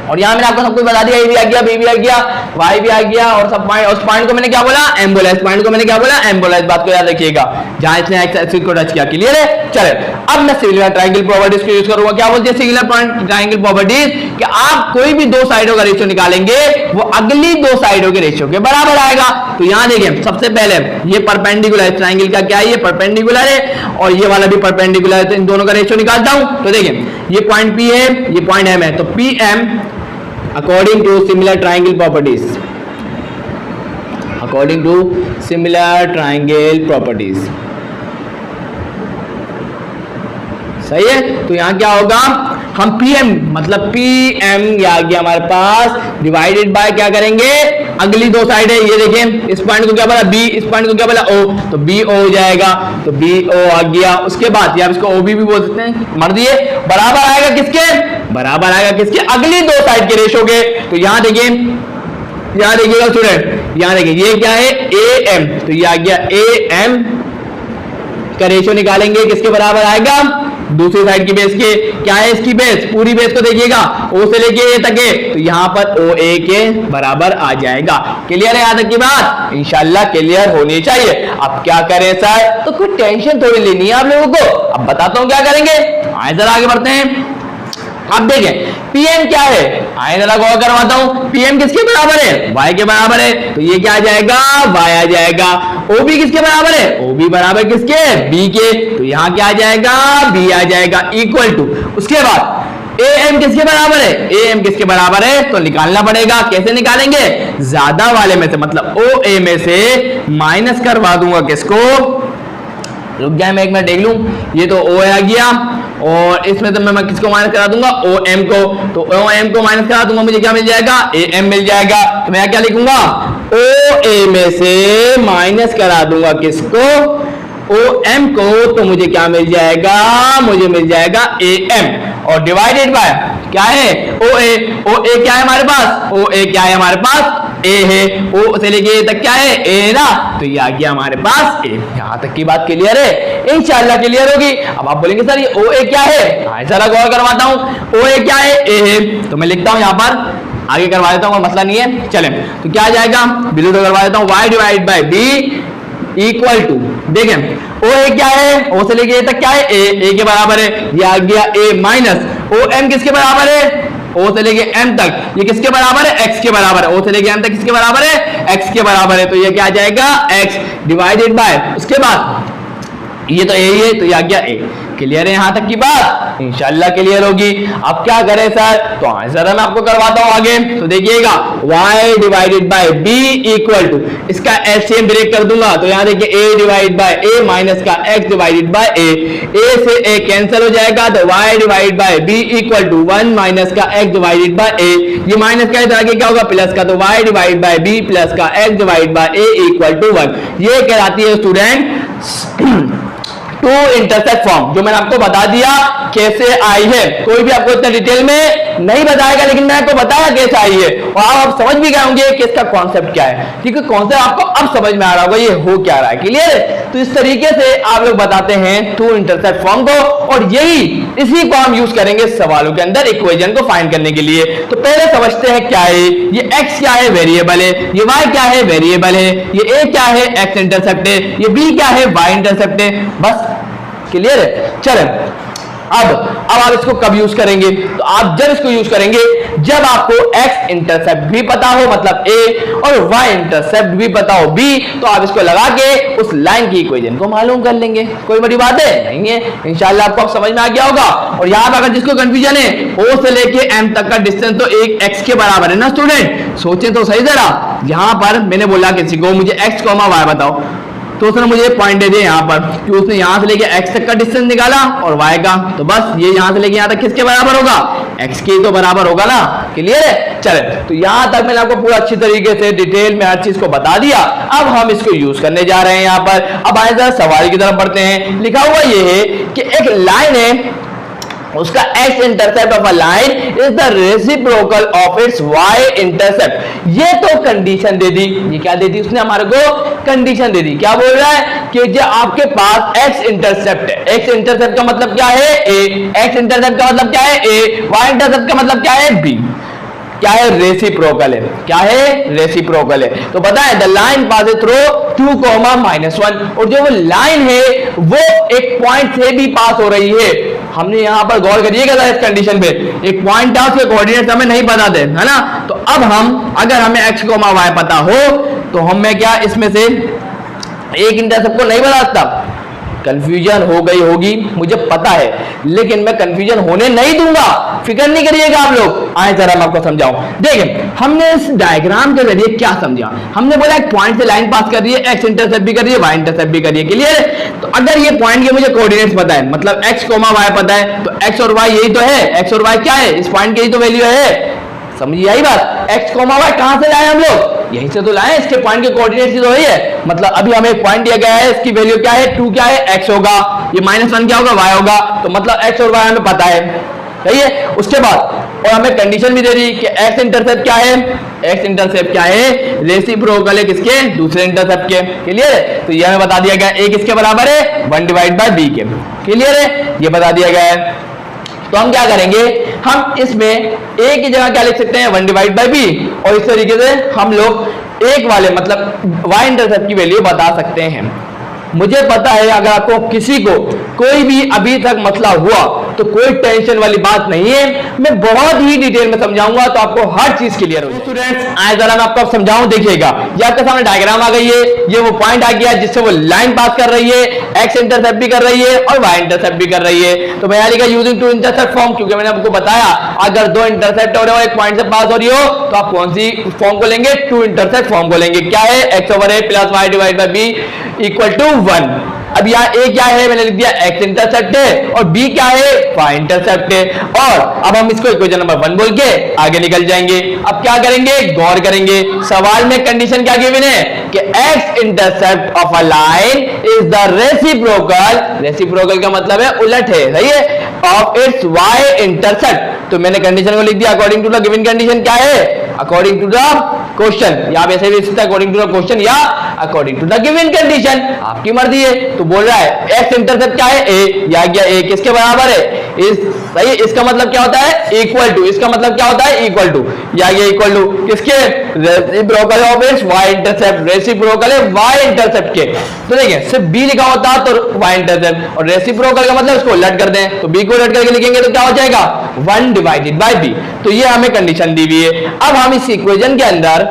और यहां मैंने आपको सब कुछ बता दिया, ए भी आ गया, बी भी आ गया, वाई भी आ गया, और सब पॉइंट, उस पॉइंट को मैंने क्या बोला, एम बोला, इस पॉइंट को मैंने क्या बोला, एम बोला। इस बात को याद रखिएगा जहां इसने एक्स एक्सिस को टच किया। क्लियर है, चले अब मैं सिमिलर ट्राइंगल प्रॉपर्टीज को यूज करूंगा। क्या बोलते हैं सिमिलर ट्राइंगल प्रॉपर्टीज, कि आप कोई भी दो साइडों का रेशियो निकालेंगे वो अगली दो साइडों के रेशियो के बराबर आएगा। तो यहां देखिए सबसे पहले ये परपेंडिकुलर है, ट्राइंगल का क्या है, ये परपेंडिकुलर है और ये वाला भी परपेंडिकुलर है, तो इन दोनों का रेशियो निकालता हूं। तो देखिए ये पॉइंट पी है, ये पॉइंट एम है, तो p m according to similar triangle properties, according to similar triangle properties, सही है। तो यहां क्या होगा, हम PM मतलब PM आ गया हमारे पास, डिवाइडेड बाय क्या करेंगे, अगली दो साइड है, ये देखिए इस पॉइंट को क्या बोला B, इस पॉइंट को क्या बोला O, तो BO हो जाएगा, तो BO आ गया। उसके बाद या इसको OB भी बोल सकते हैं, मर्जी है, बराबर आएगा किसके, बराबर आएगा किसके, अगली दो साइड के रेशो के। तो यहां देखिए, यहां देखिएगा स्टूडेंट, यहां देखिए ये क्या है AM, तो ये आ गया AM का रेशो निकालेंगे किसके बराबर आएगा, दूसरी साइड की बेस के, क्या है इसकी बेस, पूरी बेस को देखिएगा O से लेके A तक है, तो यहां पर OA के बराबर आ जाएगा। क्लियर है, यहां तक की बात इंशाल्लाह क्लियर होनी चाहिए। अब क्या करें सर, तो कोई टेंशन थोड़ी लेनी है आप लोगों को, अब बताता हूं क्या करेंगे। आइए जरा आगे बढ़ते हैं। अब देखें PM क्या है, आइए जरा गौर करवाता हूं, PM किसके बराबर है, Y के बराबर है, तो ये क्या आ जाएगा, Y आ जाएगा। OB किसके बराबर है, OB बराबर किसके, B के, तो यहां क्या आ जाएगा, B आ जाएगा, इक्वल टू। उसके बाद AM किसके बराबर है, AM किसके बराबर है, तो निकालना पड़ेगा। कैसे निकालेंगे, ज्यादा वाले में से, मतलब OA में से माइनस करवा दूंगा किसको, रुक गया मैं एक मिनट देख लूं, ये तो O आ गया और इसमें तो मैं किसको माइनस करा दूंगा, OM को, तो OM को माइनस करा दूंगा, मुझे क्या मिल जाएगा, AM मिल जाएगा। तो मैं क्या लिखूंगा, OA में से माइनस करा दूंगा किसको, OM को, तो मुझे क्या मिल जाएगा, मुझे मिल जाएगा AM, और डिवाइडेड बाय क्या है, OA, OA क्या है हमारे पास, OA क्या है हमारे पास, A है, O से लेके A तक क्या है, A ना, तो ये आ गया हमारे पास A। यहां तक की बात क्लियर है, इंशाल्लाह क्लियर होगी। अब आप बोलेंगे सर ये OA क्या है, जरा गौर करवाता हूं, OA क्या है, A है, तो मैं लिखता हूं यहां पर, आगे करवा देता हूं, कोई मसला नहीं है। चले तो क्या आ जाएगा, बिल्कुल तो करवा देता हूं, Y divide by B equal to, देखें OA क्या है, O से लेके A तक क्या है, A के बराबर है, ये आ गया A माइनस OM किसके बराबर है, O से लेके M तक, ये किसके बराबर है, X के बराबर है, O से लेके M तक किसके बराबर है, X के बराबर है, तो ये क्या आ जाएगा, X डिवाइडेड बाय, उसके बाद ये तो A ही है, तो ये आ गया A। क्लियर है यहां तक की बात, इंशाल्लाह क्लियर होगी। अब क्या करें सर, तो जरा मैं आपको करवाता हूं आगे। तो देखिएगा y divided by b equal to, इसका एलसीएम ब्रेक कर दूंगा, तो यहां देखिए a divide by a minus का x डिवाइडेड बाय a से a कैंसिल हो जाएगा, तो y divide by b equal to 1 minus का x डिवाइडेड बाय a, ये माइनस का इधर आगे क्या होगा, प्लस का, तो y divide by b plus का x divide by a equal to 1। ये कहलाती है स्टूडेंट टू इंटरसेक्ट फॉर्म, जो मैंने आपको बता दिया कैसे आई है। कोई भी आपको इतना डिटेल में नहीं बताएगा, लेकिन मैंने आपको बताया कैसे आई है, और आप समझ भी गए होंगे कि इसका कॉन्सेप्ट क्या है। ठीक है, कॉन्सेप्ट आपको अब समझ में आ रहा होगा ये हो क्या रहा है। क्लियर है, तो इस तरीके से आप लोग बताते हैं टू इंटरसेक्ट फॉर्म को, और इसी को हम यूज करेंगे सवालों के अंदर इक्वेशन को फाइंड करने के लिए। तो पहले समझते हैं क्या है ये, x क्या है, वेरिएबल है, ये y क्या है, वेरिएबल है, ये a क्या है, x इंटरसेप्ट है, ये b क्या है, y इंटरसेप्ट है। बस क्लियर है। चलें अब आप इसको कब यूज करेंगे, तो आप जब इसको यूज करेंगे जब आपको x इंटरसेप्ट भी पता हो मतलब a और y इंटरसेप्ट भी पता हो b, तो आप इसको लगा के उस लाइन की इक्वेशन को मालूम कर लेंगे। कोई बड़ी बात है नहीं है, इंशाल्लाह आपको अब समझ में आ गया होगा। और यहाँ पर अगर जिसको कंफ्यूजन है o से लेके m तक का डिस्टेंस तो एक x के बराबर है ना स्टूडेंट, सोचे तो सही जरा। यहाँ पर मैंने बोला किसी को मुझे x, y बताओ, तो उसने मुझे पॉइंट दे दिया यहाँ पर कि उसने यहाँ से लेके x तक का डिस्टेंस निकाला और y का, तो बस ये यहाँ से लेके यहाँ तक किसके बराबर होगा, x के तो बराबर होगा ना। क्लियर है? चले, तो यहाँ तक मैंने आपको पूरा अच्छी तरीके से डिटेल में हर चीज को बता दिया। अब हम इसको यूज करने जा रहे हैं यहाँ पर। अब आए जरा सवाल की तरफ बढ़ते हैं। लिखा हुआ ये है कि एक लाइन है, उसका x intercept of a line is the reciprocal of its y intercept. ये तो कंडीशन दे दी, ये क्या दे दी उसने हमारे को, कंडीशन दे दी। क्या बोल रहा है कि जो आपके पास x इंटरसेप्ट है, x इंटरसेप्ट का मतलब क्या है a, x इंटरसेप्ट का मतलब क्या है a, y इंटरसेप्ट का मतलब क्या है b, क्या है रेसिप्रोकल है, क्या है रेसिप्रोकल है। तो पता है द लाइन पास थ्रू 2, -1, और जो वो लाइन है वो एक पॉइंट से भी पास हो रही है। हमने यहाँ पर गौर करिएगा इस कंडीशन पे, एक पॉइंट था उसके कोऑर्डिनेट्स हमें नहीं पता थे, है ना। तो अब हम अगर हमें x, y पता हो तो हमें क्या इसमें से एक इंटरसेप्ट को नहीं बता सकता। कंफ्यूजन हो गई होगी मुझे पता है, लेकिन मैं कंफ्यूजन होने नहीं दूंगा, फिक्र नहीं करिएगा आप लोग। आए जरा मैं आपको समझाऊं। देखिए हमने इस डायग्राम के जरिए क्या समझा, हमने बोला एक पॉइंट से लाइन पास कर रही है, x इंटरसेप्ट भी कर रही है, y इंटरसेप्ट भी कर रही है। क्लियर? तो अगर ये पॉइंट के मुझे कोऑर्डिनेट्स पता है, मतलब x, y पता है, तो x और y यही तो है, x और y क्या है, इस पॉइंट की तो वैल्यू है। समझिए यही बात, x, y कहां से लाए हम लोग, यहीं से तो लाए, इसके पॉइंट के कोऑर्डिनेट्स तो वही है। मतलब अभी हमें एक पॉइंट दिया गया है, इसकी वैल्यू क्या है 2 क्या है x होगा, ये -1 क्या होगा y होगा, तो मतलब x और y हमें पता है, सही है। उसके बाद और हमें कंडीशन भी दे दी कि x इंटरसेप्ट क्या है, x इंटरसेप्ट क्या है, रेसिप्रोकल है किसके, दूसरे इंटरसेप्ट के। क्लियर है? तो ये हमें बता दिया गया a किसके बराबर है, 1/b के। क्लियर है? ये बता दिया गया है। तो हम क्या करेंगे, हम इसमें a की जगह क्या लिख सकते हैं 1/b, और इस तरीके से हम लोग एक वाले मतलब y इंटरसेप्ट की वैल्यू बता सकते हैं। मुझे पता है अगर आपको किसी को कोई भी अभी तक मसला हुआ तो कोई टेंशन वाली बात नहीं है, मैं बहुत ही डिटेल में समझाऊंगा तो आपको हर चीज क्लियर होगी। स्टूडेंट्स आए जरा मैं आपको समझाऊं, देखिएगा ये आपके सामने डायग्राम आ गई है, ये वो पॉइंट आ गया जिससे वो लाइन पास कर रही है, x इंटरसेप्ट भी कर रही है और y इंटरसेप्ट भी कर रही है। तो मैं यहाँ लिखा यूजिंग टू इंटरसेप्ट फॉर्म, क्योंकि मैंने आपको बताया अगर दो इंटरसेप्ट हो रहे हो एक पॉइंट से पास हो रही हो तो आप कौन सी फॉर्म को लेंगे, टू इंटरसेप्ट फॉर्म को लेंगे। क्या है, x/a + y/b = 1। अब यहाँ a क्या है, मैंने लिख दिया x इंटरसेप्ट है, और b क्या है, y इंटरसेप्ट है। और अब हम इसको इक्वेशन नंबर 1 बोल के आगे निकल जाएंगे। अब क्या करेंगे, गौर करेंगे। सवाल में कंडीशन क्या गिवन है कि x intercept of a line is the reciprocal, reciprocal का मतलब है उलट है, सही है, ऑफ इट्स y इंटरसेप्ट। तो मैंने कंडीशन को लिख दिया according to the given condition क्या है, अकॉर्डिंग टू द क्वेश्चन, या वैसे भी लिख सकते हैं अकॉर्डिंग टू द क्वेश्चन या according to the given condition, आपकी मर्जी है। तो बोल रहा है x इंटरसेप्ट क्या है a, या गया a किसके बराबर है, इस सही, इसका मतलब क्या होता है इक्वल टू, इसका मतलब क्या होता है इक्वल टू, या ये इक्वल टू किसके, reciprocal of its y intercept, reciprocal है y इंटरसेप्ट के। तो देखिए सिर्फ b लिखा होता तो y इंटरसेप्ट, और रेसिप्रोकल का मतलब इसको उलट कर दें, तो b को उलट करके लिखेंगे तो क्या हो जाएगा 1/b। तो ये हमें कंडीशन दी हुई है। अब हम इस इक्वेशन के अंदर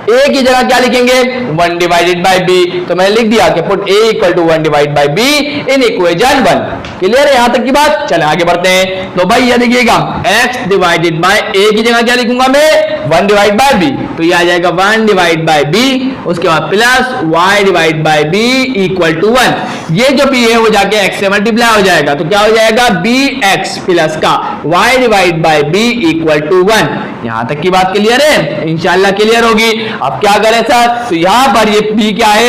a की जगह क्या लिखेंगे 1/b, तो मैंने लिख दिया कि put a = 1/b in equation 1। Clear है यहां तक की बात? चलें आगे बढ़ते हैं। तो भाई ये देखिएगा x/a की जगह क्या लिखूंगा मैं 1/b, तो ये आ जाएगा 1/b, उसके बाद प्लस y/b = 1। ये जो b है वो जाके x से मल्टीप्लाई हो जाएगा, तो क्या हो जाएगा bx प्लस का y/b = 1। यहां तक की बात क्लियर है? इंशाल्लाह क्लियर होगी। अब क्या करें सर, तो यहां पर ये b क्या है,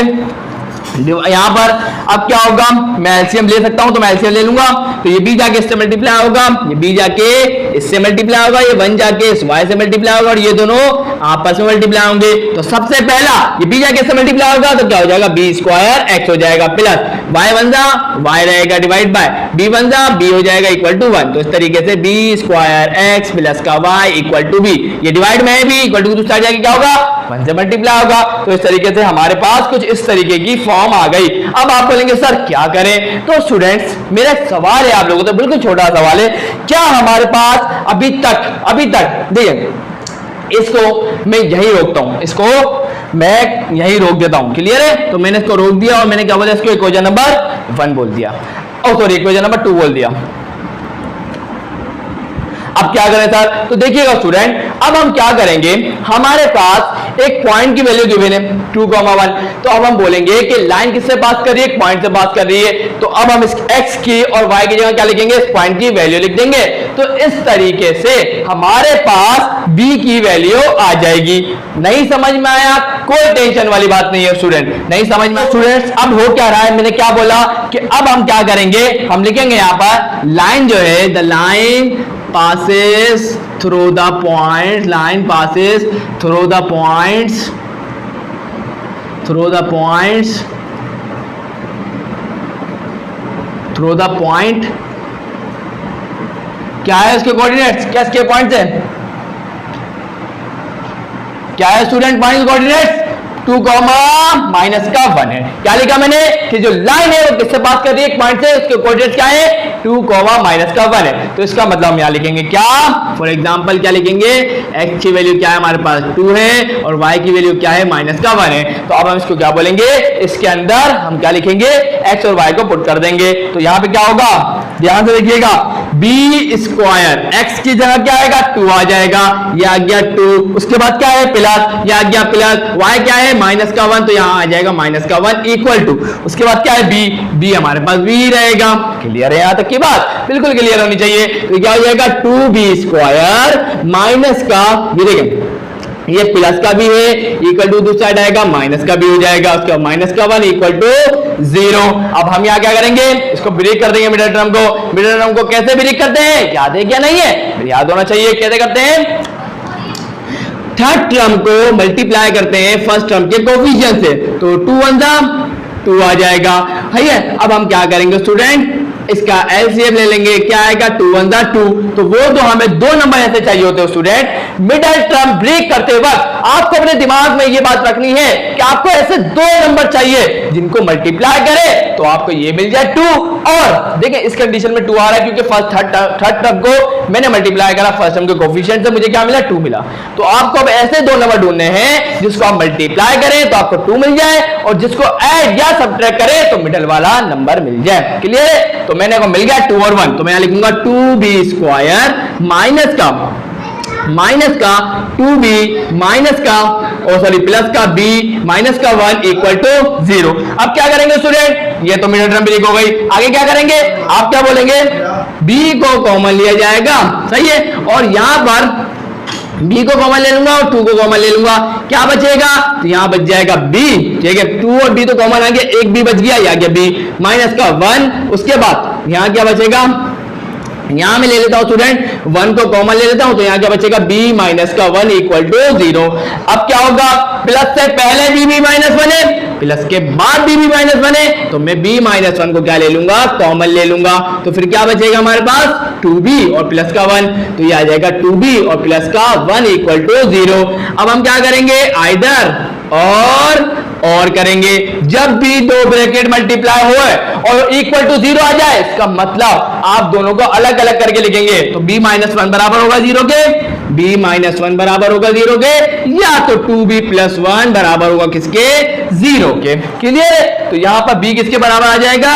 यहां पर अब क्या होगा, मैं एलसीएम ले सकता हूं तो मैं एलसीएम ले लूंगा, तो ये b जाके इससे मल्टीप्लाई होगा, ये b जाके इससे मल्टीप्लाई होगा, ये 1 जाके इस y से मल्टीप्लाई होगा, और ये दोनों आपस में मल्टीप्लाई होंगे। तो सबसे पहला ये b जाके से मल्टीप्लाई होगा तो क्या हो जाएगा b स्क्वायर x हो जाएगा प्लस y बन जा y रहेगा डिवाइड बाय b बन जा b हो जाएगा इक्वल टू 1। तो इस तरीके से b स्क्वायर x प्लस का y इक्वल टू b, ये डिवाइड में है b इक्वल टू दूसरा जाके क्या होगा 1 से मल्टीप्लाई होगा। तो इस तरीके से हमारे पास कुछ इस तरीके की फॉर्म आ गई। अब आप बोलेंगे सर क्या करें? तो स्टूडेंट्स मेरा सवाल है आप लोगों को, तो बिल्कुल छोटा सवाल है, क्या हमारे पास अभी तक देखिए इसको मैं यही रोकता हूं, इसको मैं यही रोक देता हूं, क्लियर है? तो मैंने इसको रोक दिया और मैंने क्या बोला, इसको इक्वेशन नंबर 1 बोल दिया, और सॉरी इक्वेशन नंबर 2 बोल दिया। अब क्या करें सर? तो देखिएगा स्टूडेंट, अब हम क्या करेंगे, हमारे पास एक पॉइंट की वैल्यू गिवन है 2,1, तो अब हम बोलेंगे कि लाइन किससे पास कर रही है, एक पॉइंट से पास कर रही है। तो अब हम इस x की और y की जगह क्या लिखेंगे, इस पॉइंट की वैल्यू लिख देंगे। तो इस तरीके से हमारे पास b की वैल्यू आ जाएगी। नहीं समझ में आया? कोई टेंशन वाली बात नहीं है स्टूडेंट, नहीं समझ में? स्टूडेंट्स अब हो क्या रहा है, मैंने क्या बोला कि अब हम क्या करेंगे, हम लिखेंगे यहां पर लाइन जो है, the line passes through the points, line passes through the points, through the point, क्या है उसके कोऑर्डिनेट्स, क्या इसके पॉइंट्स है, क्या है स्टूडेंट पॉइंट कोऑर्डिनेट्स, 2, माइनस का 1 है। क्या लिखा मैंने कि जो लाइन है वो किससे पास कर रही है, एक पॉइंट से, उसके कोऑर्डिनेट्स क्या है 2, माइनस का 1 है। तो इसका मतलब हम यहां लिखेंगे क्या, फॉर एग्जांपल क्या लिखेंगे, x की वैल्यू क्या है हमारे पास 2 है और y की वैल्यू क्या है माइनस का 1 है। तो अब हम इसको क्या बोलेंगे, इसके अंदर हम क्या लिखेंगे, x और y को पुट कर देंगे। तो यहां पे क्या होगा, ध्यान से देखिएगा, b स्क्वायर x की जगह क्या आएगा 2 आ जाएगा, ये आ गया 2, उसके बाद क्या है प्लस, ये आ गया प्लस, y क्या है माइनस का 1, तो यहां आ जाएगा माइनस का 1 इक्वल टू, उसके बाद क्या है b हमारे पास b रहेगा। क्लियर है यहां तक की बात? बिल्कुल क्लियर होनी चाहिए। तो क्या हो जाएगा 2b स्क्वायर माइनस का, ये देखें ये प्लस का भी है इक्वल टू, दूसरा साइड आएगा माइनस का भी हो जाएगा, उसका माइनस का 1 इक्वल टू 0। अब हम यहाँ क्या करेंगे, इसको ब्रेक कर देंगे मिडिल टर्म को। मिडिल टर्म को कैसे ब्रेक करते हैं, याद है क्या नहीं है, याद होना चाहिए। कैसे करते हैं, थर्ड टर्म को मल्टीप्लाई करते हैं फर्स्ट टर्म के कोफिशिएंट से, तो 2 1 2 आ जाएगा है। अब हम क्या करेंगे स्टूडेंट, इसका एलसीएम ले लेंगे, क्या आएगा 2 1 2, तो वो तो हमें 2 नंबर ऐसे चाहिए होते हैं स्टूडेंट। मिडिल टर्म ब्रेक करते वक्त आपको अपने दिमाग में ये बात रखनी है कि आपको ऐसे 2 नंबर चाहिए जिनको मल्टीप्लाई करे तो आपको ये मिल जाए 2। और देखिए इस कंडीशन में 2 आ रहा है क्योंकि फर्स्ट थर्ड टर्म को मैंने मल्टीप्लाई करा फर्स्ट टर्म के कोफिशिएंट से, मुझे क्या मिला 2 मिला। तो आपको अब ऐसे 2 नंबर ढूंढने हैं जिसको आप मल्टीप्लाई करें तो आपको 2 मिल जाए और जिसको ऐड या सब्ट्रैक्ट करें तो मिडिल वाला नंबर मिल जाए। क्लियर है? तो मैंने को मिल गया 2 और 1, तो मैं यहां लिखूंगा 2b स्क्वायर माइनस का 2b माइनस का और सॉरी प्लस का b माइनस का 1 इक्वल टू 0। अब क्या करेंगे स्टूडेंट, ये तो मिडिल टर्म ब्रेक हो गई, आगे क्या करेंगे, आप क्या बोलेंगे, b को कॉमन लिया जाएगा, सही है, और यहां पर b को कॉमन ले लूंगा और 2 को कॉमन ले लूंगा, क्या बचेगा, तो यहां बच जाएगा b, ठीक है, 2 और b तो कॉमन आ गया, एक b बच गया, ये आ गया b माइनस का 1, उसके बाद यहां क्या बचेगा, यहां मैं ले लेता हूं स्टूडेंट 1 को कॉमन ले लेता हूं, तो यहां क्या बचेगा b माइनस का 1 इक्वल टू 0। अब क्या होगा, प्लस से पहले b माइनस 1 है, प्लस के बाद b माइनस 1 है, तो मैं b माइनस 1 को क्या ले लूंगा, कॉमन ले लूंगा, तो फिर क्या बचेगा हमारे पास 2b और प्लस का 1, तो ये आ जाएगा 2b और प्लस का 1 इक्वल टू 0। अब हम क्या करेंगे, आइदर और करेंगे, जब भी 2 ब्रैकेट मल्टीप्लाई हो और इक्वल टू 0 आ जाए, इसका मतलब आप दोनों को अलग अलग करके लिखेंगे, तो b माइनस 1 बराबर होगा 0 के, b माइनस 1 बराबर होगा 0 के, या तो 2b प्लस 1 बराबर होगा किसके, 0 के। क्लियर? तो यहां पर b किसके बराबर आ जाएगा,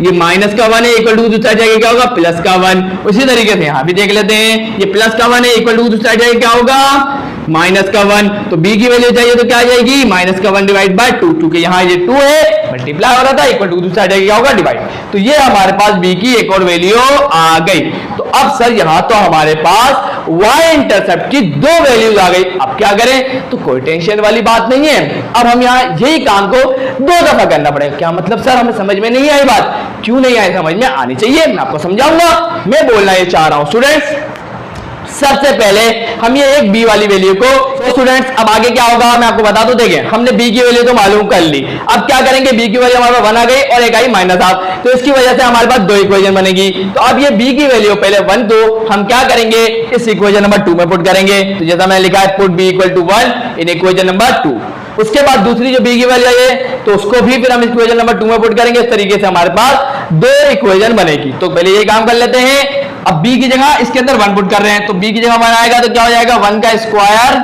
ये माइनस का 1 है इक्वल टू दूसरा जाएगा क्या होगा, प्लस का 1। उसी तरीके से यहां भी देख लेते हैं, ये प्लस का 1 है इक्वल टू दूसरा जाएगा क्या होगा, माइनस का 1, तो b की वैल्यू चाहिए तो क्या आ जाएगी, माइनस का 1 डिवाइड बाय 2, क्योंकि यहाँ ये 2 है मल्टीप्लाई हो रहा था, इक्वल टू दूसरा जाएगा क्या होगा, डिवाइड। तो ये हमारे पास b की एक और वैल्यू आ गई। तो अब सर यहाँ तो हमारे पास y इंटरसेप्ट की 2 वैल्यूज आ गई, अब क्या करें, तो कोई टेंशन वाली बात नहीं है। अब हम यहाँ यही काम को 2 दफा करना पड़ेगा। क्या मतलब सर, हमें समझ में नहीं आई बात, क्यों नहीं आई, समझ में आनी चाहिए, मैं आपको समझाऊंगा। मैं बोलना ये चाह रहा हूं स्टूडेंट्स, सबसे पहले हम ये एक बी वाली वैल्यू को, तो स्टूडेंट्स अब आगे क्या होगा मैं आपको बता दूं। देखिए हमने बी की वैल्यू तो मालूम कर ली, अब क्या करेंगे, बी की वैल्यू हमारे पास 1 आ गई और एक आई -1, तो इसकी वजह से हमारे पास 2 इक्वेशन बनेगी। तो अब ये बी की वैल्यू पहले 1 को हम क्या करेंगे, इस इक्वेशन नंबर 2 में पुट करेंगे। तो जैसा मैंने लिखा है put b equal to 1 in equation number 2। उसके बाद दूसरी जो बी की वैल्यू है तो उसको भी फिर हम इक्वेशन नंबर 2 में पुट करेंगे। इस तरीके से हमारे पास 2 इक्वेशन बनेगी। तो पहले ये काम कर लेते हैं। अब b की जगह इसके अंदर 1 पुट कर रहे हैं, तो b की जगह 1 आएगा तो क्या हो जाएगा, 1 का स्क्वायर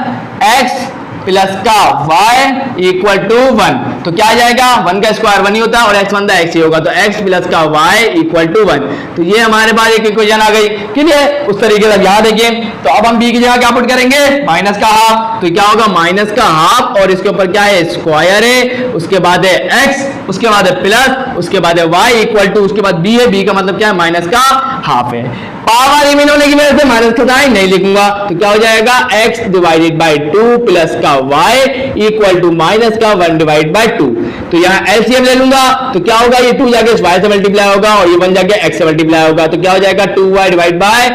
x प्लस का y इक्वल टू 1। तो क्या आ जाएगा, 1 का स्क्वायर 1 ही होता है और x बनता है x ही होगा, तो x प्लस का y इक्वल टू 1। तो ये हमारे पास एक इक्वेशन आ गई। क्लियर, उस तरीके से यहाँ देखिए। तो अब हम b की जगह क्या पुट करेंगे, माइनस का हाफ। तो क्या होगा, माइनस का हाफ और इसके ऊपर क्या है, स्क्वायर है, उसके बाद है x, उसके बाद है प्लस, उसके बाद है y इक्वल टू, उसके बाद b है, b का मतलब क्या है, माइनस का हाफ है। पावर इवन होने की वजह से माइनस का साइन नहीं लिखूंगा, तो क्या हो जाएगा, x डिवाइडेड बाय 2 प्लस का y इक्वल टू माइनस का 1 डिवाइड बाय 2। तो यहाँ एलसीएम ले लूंगा, तो क्या होगा, ये 2 जाके y से मल्टीप्लाई होगा और ये 1 जाके x से मल्टीप्लाई होगा। तो क्या हो जाएगा, 2y divide by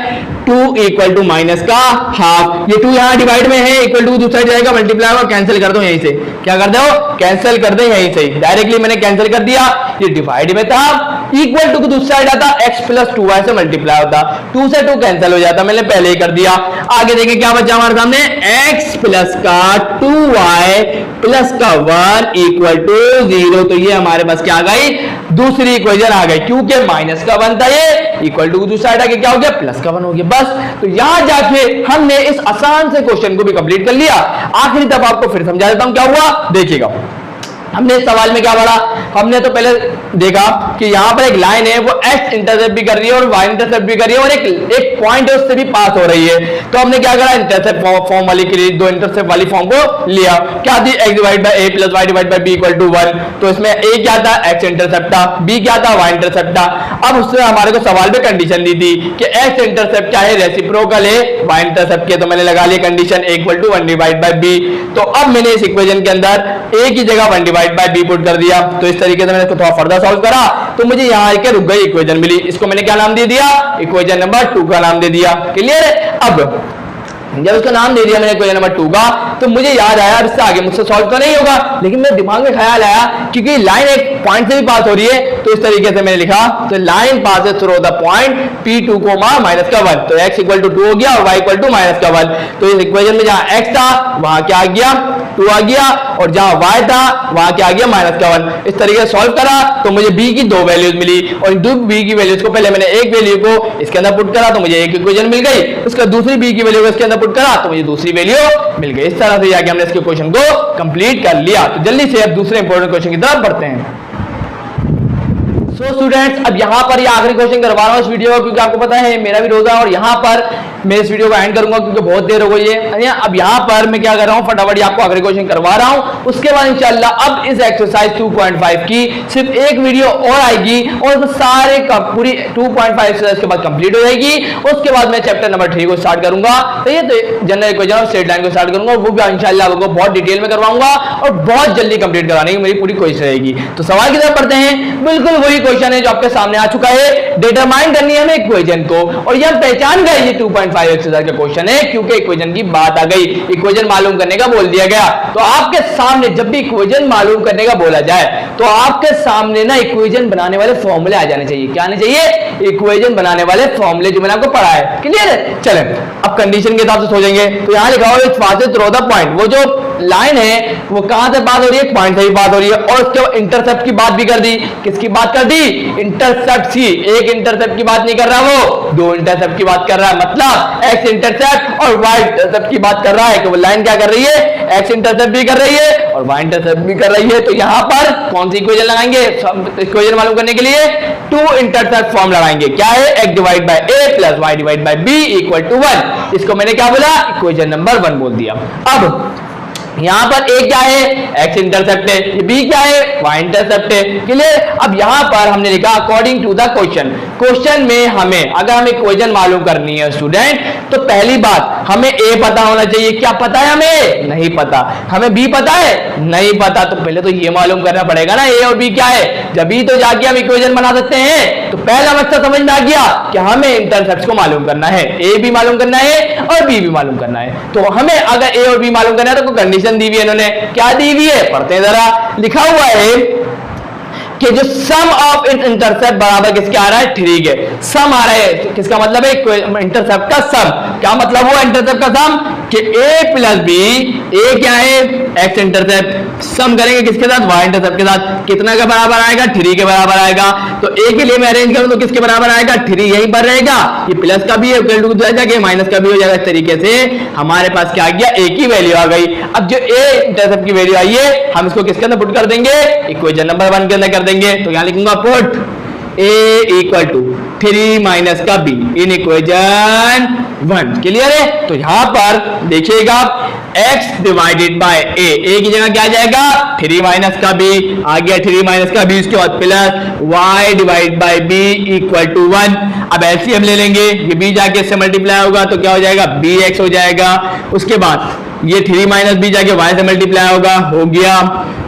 2 equal to minus का हाफ। ये 2 यहाँ डिवाइड में है, इक्वल टू दूसरी साइड जाएगा, मल्टीप्लाई होगा, कैंसिल कर दो यहीं से। क्या कर दो, कैंसिल कर दो यहीं से। डायरेक्टली मैंने कैंसिल कर दिया, ये डिवाइड में था, इक्वल टू की दूसरी साइड आता x प्लस 2y से मल्टीप्लाई होता, 2 से 2 कैंसिल हो जाता, मैंने पहले ही कर दिया। आगे देखिए क्या बचा हमारे सामने, x प्लस का 2y प्लस का 1 इक्वल टू 0। तो ये हमारे पास क्या आ गई, दूसरी इक्वेशन आ गई, क्योंकि माइनस का 1 था, ये इक्वल टू दूसरी साइड आके क्या हो गया, प्लस का 1 हो गया। बस, तो यहां जाके हमने इस आसान से क्वेश्चन को भी कंप्लीट कर लिया। आखिरी तक आपको फिर समझा देता हूं क्या हुआ, देखिएगा। हमने इस सवाल में क्या पढ़ा, हमने तो पहले देखा कि यहाँ पर एक लाइन है, वो x इंटरसेप्ट भी कर रही है और y इंटरसेप्ट भी कर रही है और एक पॉइंट है उससे भी पास हो रही है। तो हमने क्या करा, इंटरसेप्ट फॉर्म वाली के लिए 2 इंटरसेप्ट वाली फॉर्म को लिया। क्या थी, x divide by a plus y divide by b equal to 1। तो इसमें a क्या था, x इंटरसेप्ट था, b क्या था, y इंटरसेप्ट था। अब उसने हमारे को सवाल में कंडीशन दी थी कि x इंटरसेप्ट क्या है, रेसिप्रोकल है y इंटरसेप्ट के। तो मैंने लगा लिया condition a equal to 1 divide by b। तो अब मैंने इस इक्वेशन के अंदर a की जगह 1 डिवाइड बाय b पुट कर दिया। तो इस तरीके से मैंने इसको थोड़ा फर्दर सॉल्व करा, तो मुझे यहाँ आके रुक गई इक्वेशन मिली। इसको मैंने क्या नाम दे दिया, इक्वेशन नंबर 2 का नाम दे दिया। क्लियर है। अब जब उसका नाम दे दिया मैंने इक्वेशन नंबर 2 का, तो मुझे याद आया, इससे आगे मुझसे सॉल्व तो नहीं होगा, लेकिन मेरे दिमाग में ख्याल आया क्योंकि लाइन एक पॉइंट से भी पास हो रही है, तो इस तरीके से मैंने लिखा, तो line passes through the point P2 minus का 1। तो x इक्वल टू 2 हो गया और y इक्वल टू माइनस का 1। तो इस इक्वेशन में जहां x था वहां क्या आ गया, 2 आ गया, और जहां y था वहां क्या आ गया, माइनस का 1। इस तरीके से सॉल्व करा तो मुझे b की 2 वैल्यूज मिली, और इन 2 b की वैल्यूज को पहले मैंने एक वैल्यू को इसके अंदर पुट करा तो मुझे एक इक्वेशन मिल गई, उसका दूसरी b की वैल्यू को इसके अंदर पुट करा तो मुझे दूसरी वैल्यू मिल गई। इस तरह से जाके हमने इसके क्वेश्चन को कंप्लीट कर लिया। तो जल्दी से अब दूसरे इंपॉर्टेंट क्वेश्चन की तरफ बढ़ते हैं। स्टूडेंट्स, अब यहाँ पर ये आखिरी क्वेश्चन करवा रहा हूँ इस वीडियो को, क्योंकि आपको पता है मेरा भी रोजा, और यहाँ पर मैं इस वीडियो को एंड करूंगा क्योंकि बहुत देर हो गई है। अब यहाँ पर मैं क्या कर रहा हूँ, फटाफट आपको आखिरी क्वेश्चन करवा रहा हूँ, उसके बाद इंशाल्लाह अब इस एक्सरसाइज 2.5 की सिर्फ एक वीडियो और आएगी और सारे पूरी 2.5 एक्सरसाइज के बाद कंप्लीट हो जाएगी। उसके बाद मैं चैप्टर नंबर 3 को स्टार्ट करूंगा, तो ये तो जनरल इक्वेशन और स्ट्रेट लाइन को स्टार्ट करूंगा, वो भी इंशाल्लाह आपको बहुत डिटेल में करवाऊंगा और बहुत जल्दी कंप्लीट कराने की मेरी पूरी कोशिश रहेगी। तो सवाल की तरफ पढ़ते हैं। बिल्कुल वही क्वेश्चन है जो आपके सामने आ चुका है, डिटरमाइन करनी है हमें इक्वेशन को, और ये हम पहचान गए ये 2.5 एक्सरसाइज का क्वेश्चन है क्योंकि इक्वेशन की बात आ गई, इक्वेशन मालूम करने का बोल दिया गया। तो आपके सामने जब भी इक्वेशन मालूम करने का बोला जाए तो आपके सामने ना इक्वेशन बनाने वाले फॉर्मूले आ जाने चाहिए। क्या आने चाहिए, इक्वेशन बनाने वाले फॉर्मूले जो मैंने आपको पढ़ा है। क्लियर है। चलें अब कंडीशन के हिसाब से सोचेंगे, तो यहां लिखा हुआ it's passes through the point, वो जो लाइन है वो कहां से पास हो रही है, पॉइंट से ही पास हो रही है, और उसके बाद इंटरसेप्ट की बात भी कर दी। किसकी बात कर दी, इंटरसेप्ट की। एक इंटरसेप्ट की बात नहीं कर रहा, वो 2 इंटरसेप्ट की बात कर रहा है, मतलब एक्स इंटरसेप्ट और वाई इंटरसेप्ट की बात कर रहा है कि वो लाइन क्या कर रही है, एक्स इंटरसेप्ट भी कर रही है और वाई इंटरसेप्ट भी कर रही है। तो यहां पर कौन सी इक्वेशन लगाएंगे, इक्वेशन मालूम करने के लिए 2 इंटरसेप्ट फॉर्म लगाएंगे। क्या है, x divide by a plus y divide by b equal to 1। इसको मैंने क्या बोला, इक्वेशन नंबर 1 बोल दिया। अब यहां पर ए क्या है, एक्स इंटरसेप्ट है, ये बी क्या है, वाई इंटरसेप्ट है। क्लियर। अब यहां पर हमने लिखा according to the question. Question में हमें अगर हमें इक्वेशन मालूम करनी है स्टूडेंट, तो पहली बात हमें ए पता होना चाहिए। क्या पता है हमें, नहीं पता। हमें बी पता है, नहीं पता। तो पहले तो ये मालूम करना पड़ेगा ना ए और बी क्या है। जब भी तो जाके हम इक्वेशन बना सकते हैं। तो पहला मकसद समझ में आ गया कि हमें इंटरसेप्ट को मालूम करना है, ए भी मालूम करना है और बी भी मालूम करना है। तो हमें अगर ए और बी मालूम करना है तो कोई कंडीशन दी हुई है इन्होंने। क्या दी हुई है, पढ़ते हैं जरा। लिखा हुआ है कि जो सम ऑफ इंटरसेप्ट बराबर किसके आ रहा है, 3 के। सम आ रहा है, किसका मतलब है, इंटरसेप्ट का सम। क्या मतलब हुआ इंटरसेप्ट का सम, कि a प्लस बी, ए क्या है, एक्स इंटरसेप्ट, सम करेंगे किसके साथ, वाई इंटरसेप्ट के साथ। कितना के बराबर आएगा, 3 के बराबर आएगा। तो a के लिए मैं अरेंज करूं तो किसके बराबर आएगा, 3 यहीं पर रहेगा। ये प्लस का भी है, माइनस का भी हो जाएगा। इस तरीके से हमारे पास क्या आ गया, a की वैल्यू आ गई। अब जो a इंटरसेप्ट की वैल्यू आई है, हम इसको किसके अंदर पुट कर देंगे, इक्वेशन नंबर 1 के अंदर कर देंगे। तो यहां लिखूंगा put a equal to 3 minus का b इन इक्वेशन 1। क्लियर है। तो यहां पर देखिएगा x डिवाइडेड बाय a की जगह क्या आ जाएगा, 3 माइनस का b आ गया। 3 माइनस का b, उसके बाद plus y divide by b equal to 1। अब एलसीएम ले लेंगे, ये b जाके इससे मल्टीप्लाई होगा तो क्या हो जाएगा, bx हो जाएगा। उसके बाद ये 3 माइनस बी जाके y से मल्टीप्लाई होगा, हो गया।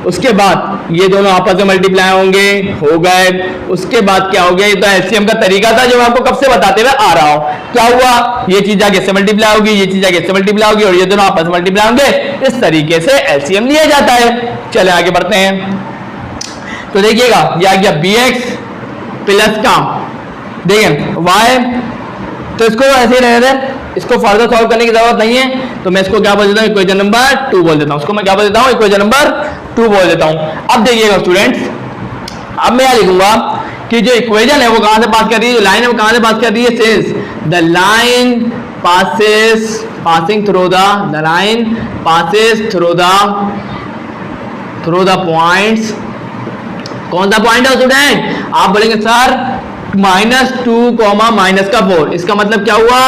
उसके बाद ये दोनों आपस में मल्टीप्लाई होंगे, हो गए। उसके बाद क्या हो गया, ये तो एलसीएम का तरीका था जो मैं आपको कब से बताते हुए आ रहा हूं। क्या हुआ, ये चीज जाके इससे मल्टीप्लाई होगी, ये चीज जाके इससे मल्टीप्लाई होगी और ये दोनों आपस में मल्टीप्लाई होंगे। इस तरीके से एलसीएम लिया जाता है। चले आगे बढ़ते हैं। तो देखिएगा ये आ गया bx प्लस का, देखिए y, तो इसको ऐसे ही रहने दें, इसको फर्दर सॉल्व करने की जरूरत नहीं है। तो मैं इसको क्या बोल देता हूं, इक्वेशन नंबर 2 बोल देता हूं। इसको मैं क्या बोल देता हूं, इक्वेशन नंबर 2 बोल देता हूं। अब देखिएगा स्टूडेंट्स, अब मैं यहां लिखूंगा कि जो इक्वेशन है वो कहां से पास कर रही है, जो लाइन है वो कहां से पास कर रही है, since the line passing through the line passes through the points. कौन सा पॉइंट है स्टूडेंट, आप बोलेंगे सर -2 माइनस का 4। इसका मतलब क्या हुआ,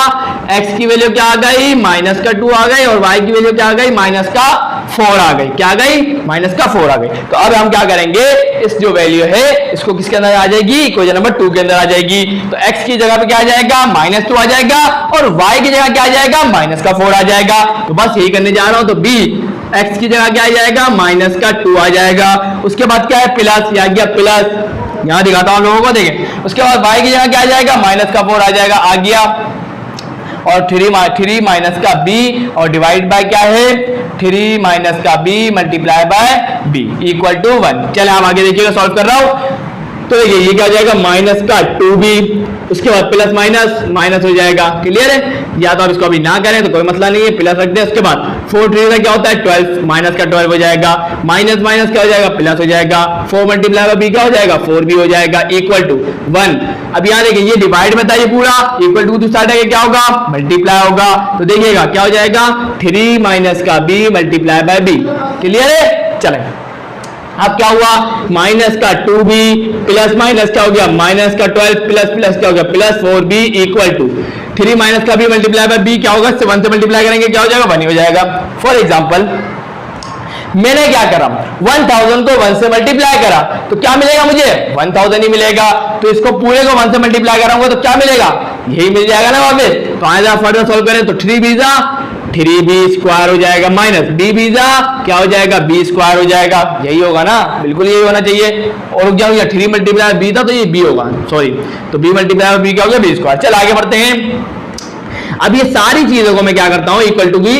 x की वैल्यू क्या आ गई, -2 आ गई और y की वैल्यू क्या आ गई, -4 आ गई। क्या आ गई, -4 आ गई। तो अब हम क्या करेंगे, इस जो वैल्यू है इसको किसके अंदर आ जाएगी, इक्वेशन नंबर 2 के अंदर आ जाएगी। तो x की जगह पे क्या आ जाएगा, -2 आ जाएगा और y की जगह क्या आ जाएगा, -4 आ जाएगा। तो बस यही करने जा रहा हूं। तो b x की जगह क्या आ जाएगा, -2 आ जाएगा। उसके बाद क्या है, प्लस, आ गया प्लस, यहां दिखाता हूं लोगों को, देखें। उसके बाद y की जगह क्या आ जाएगा, -4 आ जाएगा, आ गया। और 3 माइनस का b और डिवाइड बाय क्या है, 3 माइनस का b multiply by b equal to 1। चले हम आगे देखिएगा, सॉल्व कर रहा हूं। तो देखिए ये क्या हो जाएगा, -2b, उसके बाद प्लस माइनस हो जाएगा। क्लियर है। या तो आप इसको अभी ना करें तो कोई मसला नहीं है, प्लस रख दें। उसके बाद 4 3 का क्या होता है, 12, माइनस का 12 हो जाएगा, माइनस क्या हो जाएगा, प्लस हो जाएगा। 4 मल्टीप्लाई बाय b क्या हो जाएगा, 4b हो जाएगा, इक्वल टू 1। अब यहाँ देखिए ये डिवाइड में था ये पूरा, इक्वल टू स्टार्ट है, क्या होगा, मल्टीप्लाई होगा। तो देखिएगा क्या हो जाएगा, 3 माइनस का b multiply by b। Clear है। चले अब क्या हुआ, माइनस का 2b प्लस माइनस क्या हो गया, माइनस का 12 प्लस क्या हो गया, +4b इक्वल टू 3 माइनस का b मल्टीप्लाई बाय b क्या होगा, 1 से मल्टीप्लाई करेंगे क्या हो जाएगा, 1 ही हो जाएगा। फॉर एग्जांपल मैंने क्या करा, 1000 को 1 से मल्टीप्लाई करा तो क्या मिलेगा मुझे, 1000 ही मिलेगा। तो इसको पूरे को 1 से मल्टीप्लाई कराऊंगा तो क्या मिलेगा, यही मिल जाएगा ना वापस। तो आए जरा फर्दर सॉल्व करें तो 3b स्क्वायर हो जाएगा, माइनस b क्या हो जाएगा, b स्क्वायर हो जाएगा। यही होगा ना, बिल्कुल यही होना चाहिए। और क्या हो गया, 3 मल्टीप्लाई b था तो ये b होगा, सॉरी। तो b मल्टीप्लाई b क्या हो गया, b स्क्वायर। चल आगे बढ़ते हैं। अब ये सारी चीजों को मैं क्या करता हूं, इक्वल टू की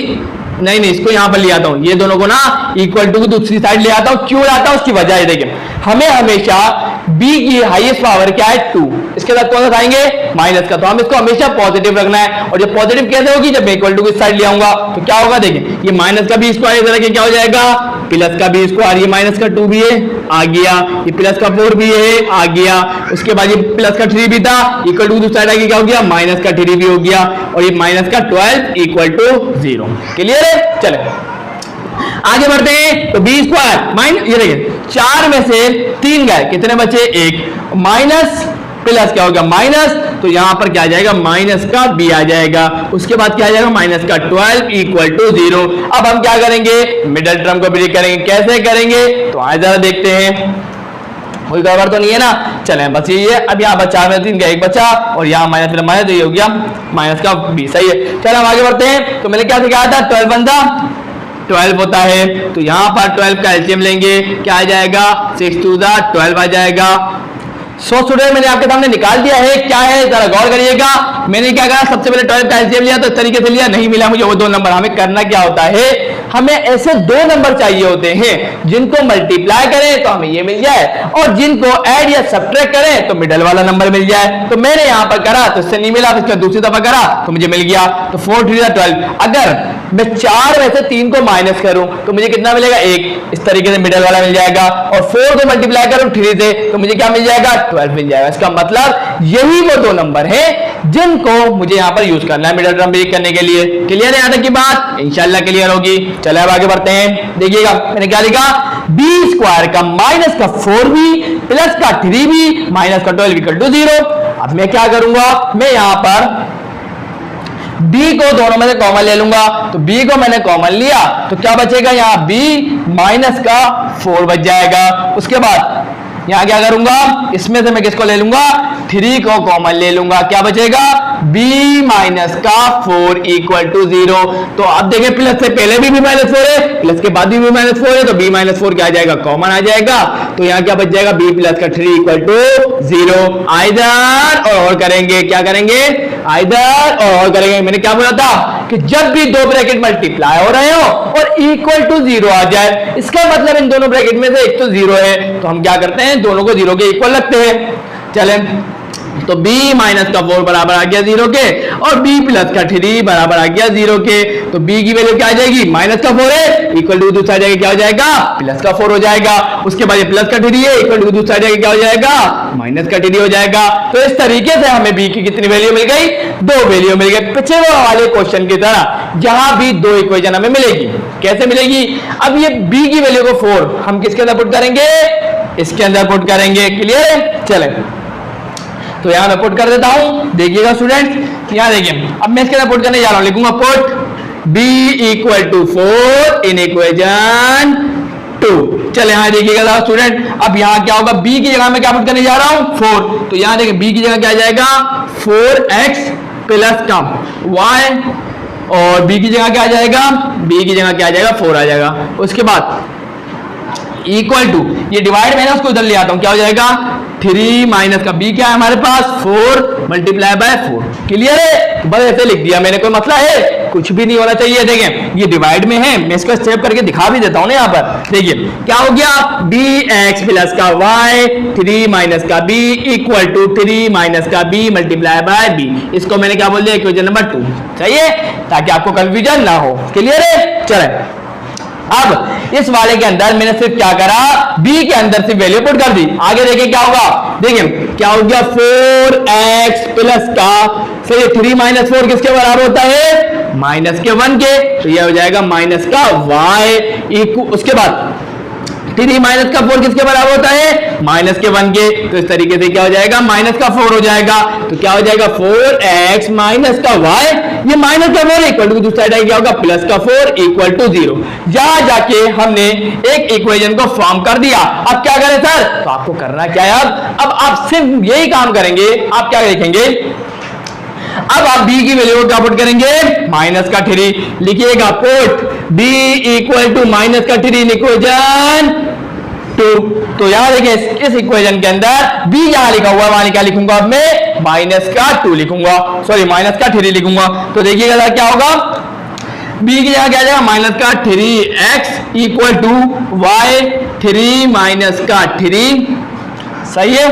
नहीं इसको यहां पर ले आता हूं, ये दोनों को ना इक्वल टू की दूसरी साइड ले आता हूं। क्यों लाता हूं, उसकी वजह है, देखिए हमें हमेशा b की हाईएस्ट पावर क्या है, 2, इसके साथ कौन सा आएंगे, माइनस का। तो हम इसको हमेशा पॉजिटिव रखना है। और जब पॉजिटिव कैसे होगी, जब इक्वल टू की साइड ले आऊंगा तो क्या होगा, देखिए ये माइनस का b स्क्वायर इधर क्या हो जाएगा, प्लस का b स्क्वायर, ये माइनस का 2b है, आ गया। ये प्लस का 4b है, आ गया। उसके बाद ये प्लस का 3b था, इक्वल टू दूसरी साइड आगे क्या हो गया, माइनस का 3b हो गया। और ये माइनस का 12 इक्वल टू 0। क्लियर है। चले आगे बढ़ते हैं। तो b स्क्वायर माइनस, ये देखिए 4 में से 3 गए, कितने बचे, 1, माइनस प्लस क्या होगा माइनस, तो यहां पर क्या आ जाएगा माइनस का b आ जाएगा। उसके बाद क्या आ जाएगा माइनस का 12 इक्वल टू 0। अब हम क्या करेंगे मिडिल टर्म को ब्रेक करेंगे। कैसे करेंगे तो आइए जरा देखते हैं, कोई गड़बड़ तो नहीं है ना। चलें बस यही है। अब यहाँ पर 4 में 3 का 1 बचा और यहाँ माइनस माइनस तो ये हो गया माइनस का b। सही है, चलो हम आगे बढ़ते हैं। तो मैंने क्या सिखाया था 12 बनता 12 होता है, तो यहाँ पर 12 का एलसीएम लेंगे, क्या आ जाएगा 6 2 12 आ जाएगा। सो स्टूडेंट मैंने आपके सामने निकाल दिया है, क्या है जरा गौर करिएगा। मैंने क्या कहा सबसे पहले 12 का एलसीएम लिया तो इस तरीके से लिया, नहीं मिला मुझे वो 2 नंबर। हमें करना क्या होता है, हमें ऐसे 2 नंबर चाहिए होते हैं जिनको मल्टीप्लाई करें तो हमें ये मिल जाए और जिनको ऐड या सब्ट्रैक्ट करें तो मिडल वाला नंबर मिल जाए। तो मैंने यहां पर करा तो इससे नहीं मिला, इसका दूसरी दफा करा तो मुझे मिल गया। तो 4 3 12। अगर मैं 4 में से 3 को माइनस करूं तो मुझे कितना मिलेगा 1, इस तरीके से मिडल वाला मिल जाएगा। और 4 को मल्टीप्लाई करूं 3 से तो मुझे क्या मिल जाएगा 12 मिल जाएगा। इसका मतलब यही वो 2 नंबर हैं जिनको मुझे यहां पर यूज करना है मिडल टर्म ब्रेक करने के लिए। क्लियर है यहाँ तक की बात, इंशाल्लाह क्लियर होगी। चले अब आगे बढ़ते हैं। देखिएगा मैंने क्या लिखा b स्क्वायर का माइनस का 4b प्लस का 3b माइनस का 12 इक्वल टू 0। अब मैं क्या करूंगा, मैं यहां पर b को दोनों में से कॉमन ले लूंगा। तो b को मैंने कॉमन लिया तो क्या बचेगा यहाँ b माइनस का 4 बच जाएगा। उसके बाद यहां क्या करूंगा, इसमें से मैं किसको ले लूंगा 3 को कॉमन ले लूंगा, क्या बचेगा b माइनस का 4 इक्वल टू 0। तो अब देखें प्लस से पहले भी माइनस 4 है, प्लस के बाद भी माइनस 4 है, तो b माइनस 4 क्या आ जाएगा कॉमन आ जाएगा। तो यहाँ क्या बच जाएगा b प्लस का 3 इक्वल टू 0। आइदर और करेंगे, क्या करेंगे आइदर और करेंगे। मैंने क्या बोला था कि जब भी 2 ब्रैकेट मल्टीप्लाई हो रहे हो और इक्वल टू 0 आ जाए, इसका मतलब इन दोनों ब्रैकेट में से एक तो 0 है, तो हम क्या करते हैं दोनों को 0 के इक्वल रखते हैं। चलें तो b माइनस का 4 बराबर आ गया 0 के और b प्लस का 3 बराबर आ गया 0 के। तो b की वैल्यू क्या आ जाएगी माइनस का 4 है इक्वल टू दूसरा आ जाएगा क्या हो जाएगा प्लस का 4 हो जाएगा। उसके बाद ये प्लस का 3 है इक्वल टू दूसरा आ जाएगा क्या हो जाएगा माइनस का 3 हो जाएगा। तो इस तरीके से हमें b की कितनी वैल्यू मिल गई 2 वैल्यू मिल गई, पिछले वाले क्वेश्चन की तरह जहां भी 2 इक्वेशन हमें मिलेगी। कैसे मिलेगी, अब ये b की वैल्यू को 4 हम किसके अंदर पुट करेंगे, इसके अंदर पुट करेंगे। क्लियर है, चले तो यहां मैं पुट कर देता हूं। देखिएगा स्टूडेंट यहां देखिए, अब मैं इसके अंदर पुट करने जा रहा हूं, लिखूंगा put b equal to 4 in equation 2। चले यहां देखिएगा स्टूडेंट, अब यहां क्या होगा b की जगह मैं क्या पुट करने जा रहा हूं 4, तो यहां देखिए b की जगह क्या आ जाएगा 4x प्लस का y और b की जगह क्या आ जाएगा b की जगह क्या आ जाएगा 4 आ जाएगा। उसके बाद इक्वल टू ये डिवाइड मैंने उसको उधर ले आता हूं, क्या हो जाएगा 3 माइनस का b क्या है हमारे पास 4 मल्टीप्लाई बाय 4। क्लियर है, बस ऐसे लिख दिया मैंने, कोई मसला है कुछ भी नहीं होना चाहिए। देखें ये डिवाइड में है, मैं इसको सेव करके दिखा भी देता हूं ना। यहाँ पर देखिए क्या हो गया bx प्लस का y 3 माइनस का b इक्वल टू 3 माइनस का b मल्टीप्लाई बाय b। इसको मैंने क्या बोल दिया इक्वेशन नंबर 2, सही है, ताकि आपको कंफ्यूजन ना हो। क्लियर है, चले अब इस वाले के अंदर मैंने सिर्फ क्या करा b के अंदर सिर्फ वैल्यू पुट कर दी। आगे देखिए क्या होगा, देखिए क्या हो गया 4x प्लस का सही 3 माइनस 4 किसके बराबर होता है माइनस के 1 के, तो यह हो जाएगा माइनस का y। उसके बाद 3 माइनस का 4 किसके बराबर होता है माइनस के 1 के, तो इस तरीके से क्या हो जाएगा माइनस का 4 हो जाएगा। तो क्या हो जाएगा 4x माइनस का y, ये माइनस का 4 इक्वल टू दूसरा साइड क्या होगा प्लस का 4 इक्वल टू 0। यहां जाके हमने एक इक्वेशन को फॉर्म कर दिया। अब क्या करें सर, तो आपको करना क्या है, अब आप सिर्फ यही काम करेंगे। आप क्या देखेंगे, अब आप b की वैल्यू को क्या पुट करेंगे माइनस का 3 लिखिएगा, put b equal to minus का 3 इन इक्वेशन 2। तो यहां देखिए इस इक्वेशन के अंदर b यहां लिखा हुआ है, वहां क्या लिखूंगा अब मैं माइनस का 2 लिखूंगा, सॉरी माइनस का 3 लिखूंगा। तो देखिएगा क्या होगा b की जगह क्या आ जाएगा माइनस का 3x equal to y 3 minus का 3, सही है,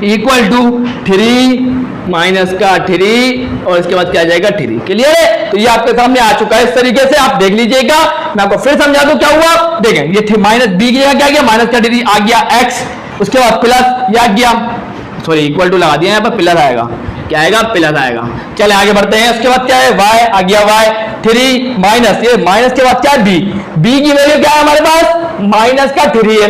इक्वल टू 3 माइनस का 3 और इसके बाद क्या आ जाएगा 3। क्लियर है, तो ये आपके सामने आ चुका है। इस तरीके से आप देख लीजिएगा, मैं आपको फिर समझा दूं क्या हुआ। देखें ये माइनस b की जगह क्या आ गया माइनस का 3 आ गया x, उसके बाद प्लस ये आ गया, सॉरी इक्वल टू लगा दिया, यहाँ पर प्लस आएगा, क्या आएगा प्लस आएगा। चले आगे बढ़ते हैं। उसके बाद क्या है y आ गया y 3 माइनस, ये माइनस के बाद क्या है b की वैल्यू क्या है हमारे पास माइनस का 3 है,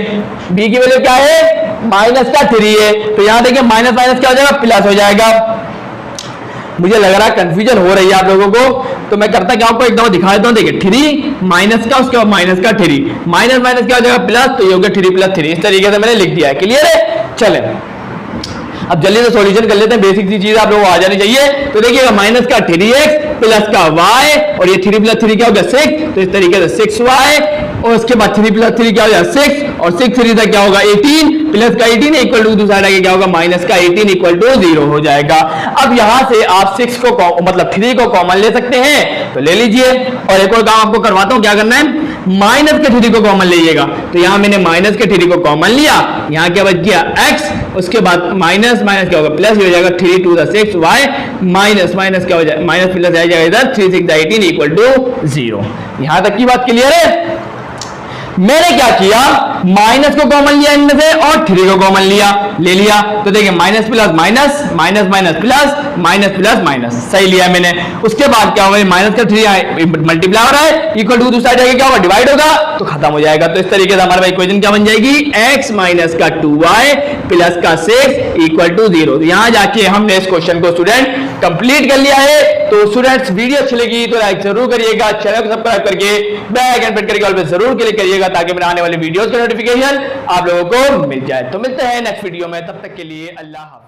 b की वैल्यू क्या है माइनस का 3 है, तो यहां देखिए माइनस माइनस क्या हो जाएगा, प्लस हो जाएगा। मुझे लग रहा है कंफ्यूजन हो रही है आप लोगों को, तो मैं करता क्या आपको एकदम दिखा देता हूं। देखिए 3 माइनस का, उसके बाद माइनस का 3, माइनस माइनस क्या हो जाएगा, प्लस, तो ये हो गया 3 प्लस 3। इस तरीके से मैंने लिख दिया है। क्लियर है? चलें अब जल्दी से सॉल्यूशन कर लेते हैं, बेसिक सी चीज आप लोगों को आ जानी चाहिए। तो देखिएगा माइनस का 3x प्लस का y, और ये 3 प्लस 3 क्या हो गया 6, तो इस तरीके से 6y, और उसके बाद 3 प्लस 3 क्या हो जाएगा 6, और 6 3 तक क्या होगा 18, प्लस का 18 इक्वल टू दूसरा आगे क्या होगा माइनस का 18 इक्वल टू 0 हो जाएगा। अब यहां से आप 6 को मतलब 3 को कॉमन ले सकते हैं, तो ले लीजिए। और एक और काम आपको करवाता हूं, क्या करना है, माइनस के 3 को कॉमन लीजिएगा। तो यहां मैंने माइनस के 3 को कॉमन लिया, यहां क्या बच गया x, उसके बाद माइनस माइनस क्या होगा प्लस हो जाएगा, 3 टू 6 y, माइनस माइनस क्या हो जाएगा, माइनस प्लस आ जाएगा इधर, 3 6 18 इक्वल टू 0। यहां तक की बात क्लियर है? मैंने क्या किया, माइनस को कॉमन लिया इनमें से और 3 को कॉमन लिया, ले लिया। तो देखिए minus plus minus, minus minus plus, minus plus minus, सही लिया मैंने। उसके बाद क्या होगा, माइनस का 3 मल्टीप्लाई हो रहा है, इक्वल टू दूसरा जाएगा क्या होगा, डिवाइड होगा, तो खत्म हो जाएगा। तो इस तरीके से हमारा इक्वेशन क्या बन जाएगी, x माइनस का 2y प्लस का 6 इक्वल टू 0। यहां जाके हमने इस क्वेश्चन को स्टूडेंट कंप्लीट कर लिया है। तो स्टूडेंट्स वीडियो अच्छी लगी तो लाइक जरूर करिएगा, चैनल को सब्सक्राइब करके बेल आइकन प्रेस करके ऑल पे जरूर क्लिक करिएगा, ताकि मेरे आने वाले वीडियोस का नोटिफिकेशन आप लोगों को मिल जाए। तो मिलते हैं नेक्स्ट वीडियो में, तब तक के लिए अल्लाह हाफ़िज़।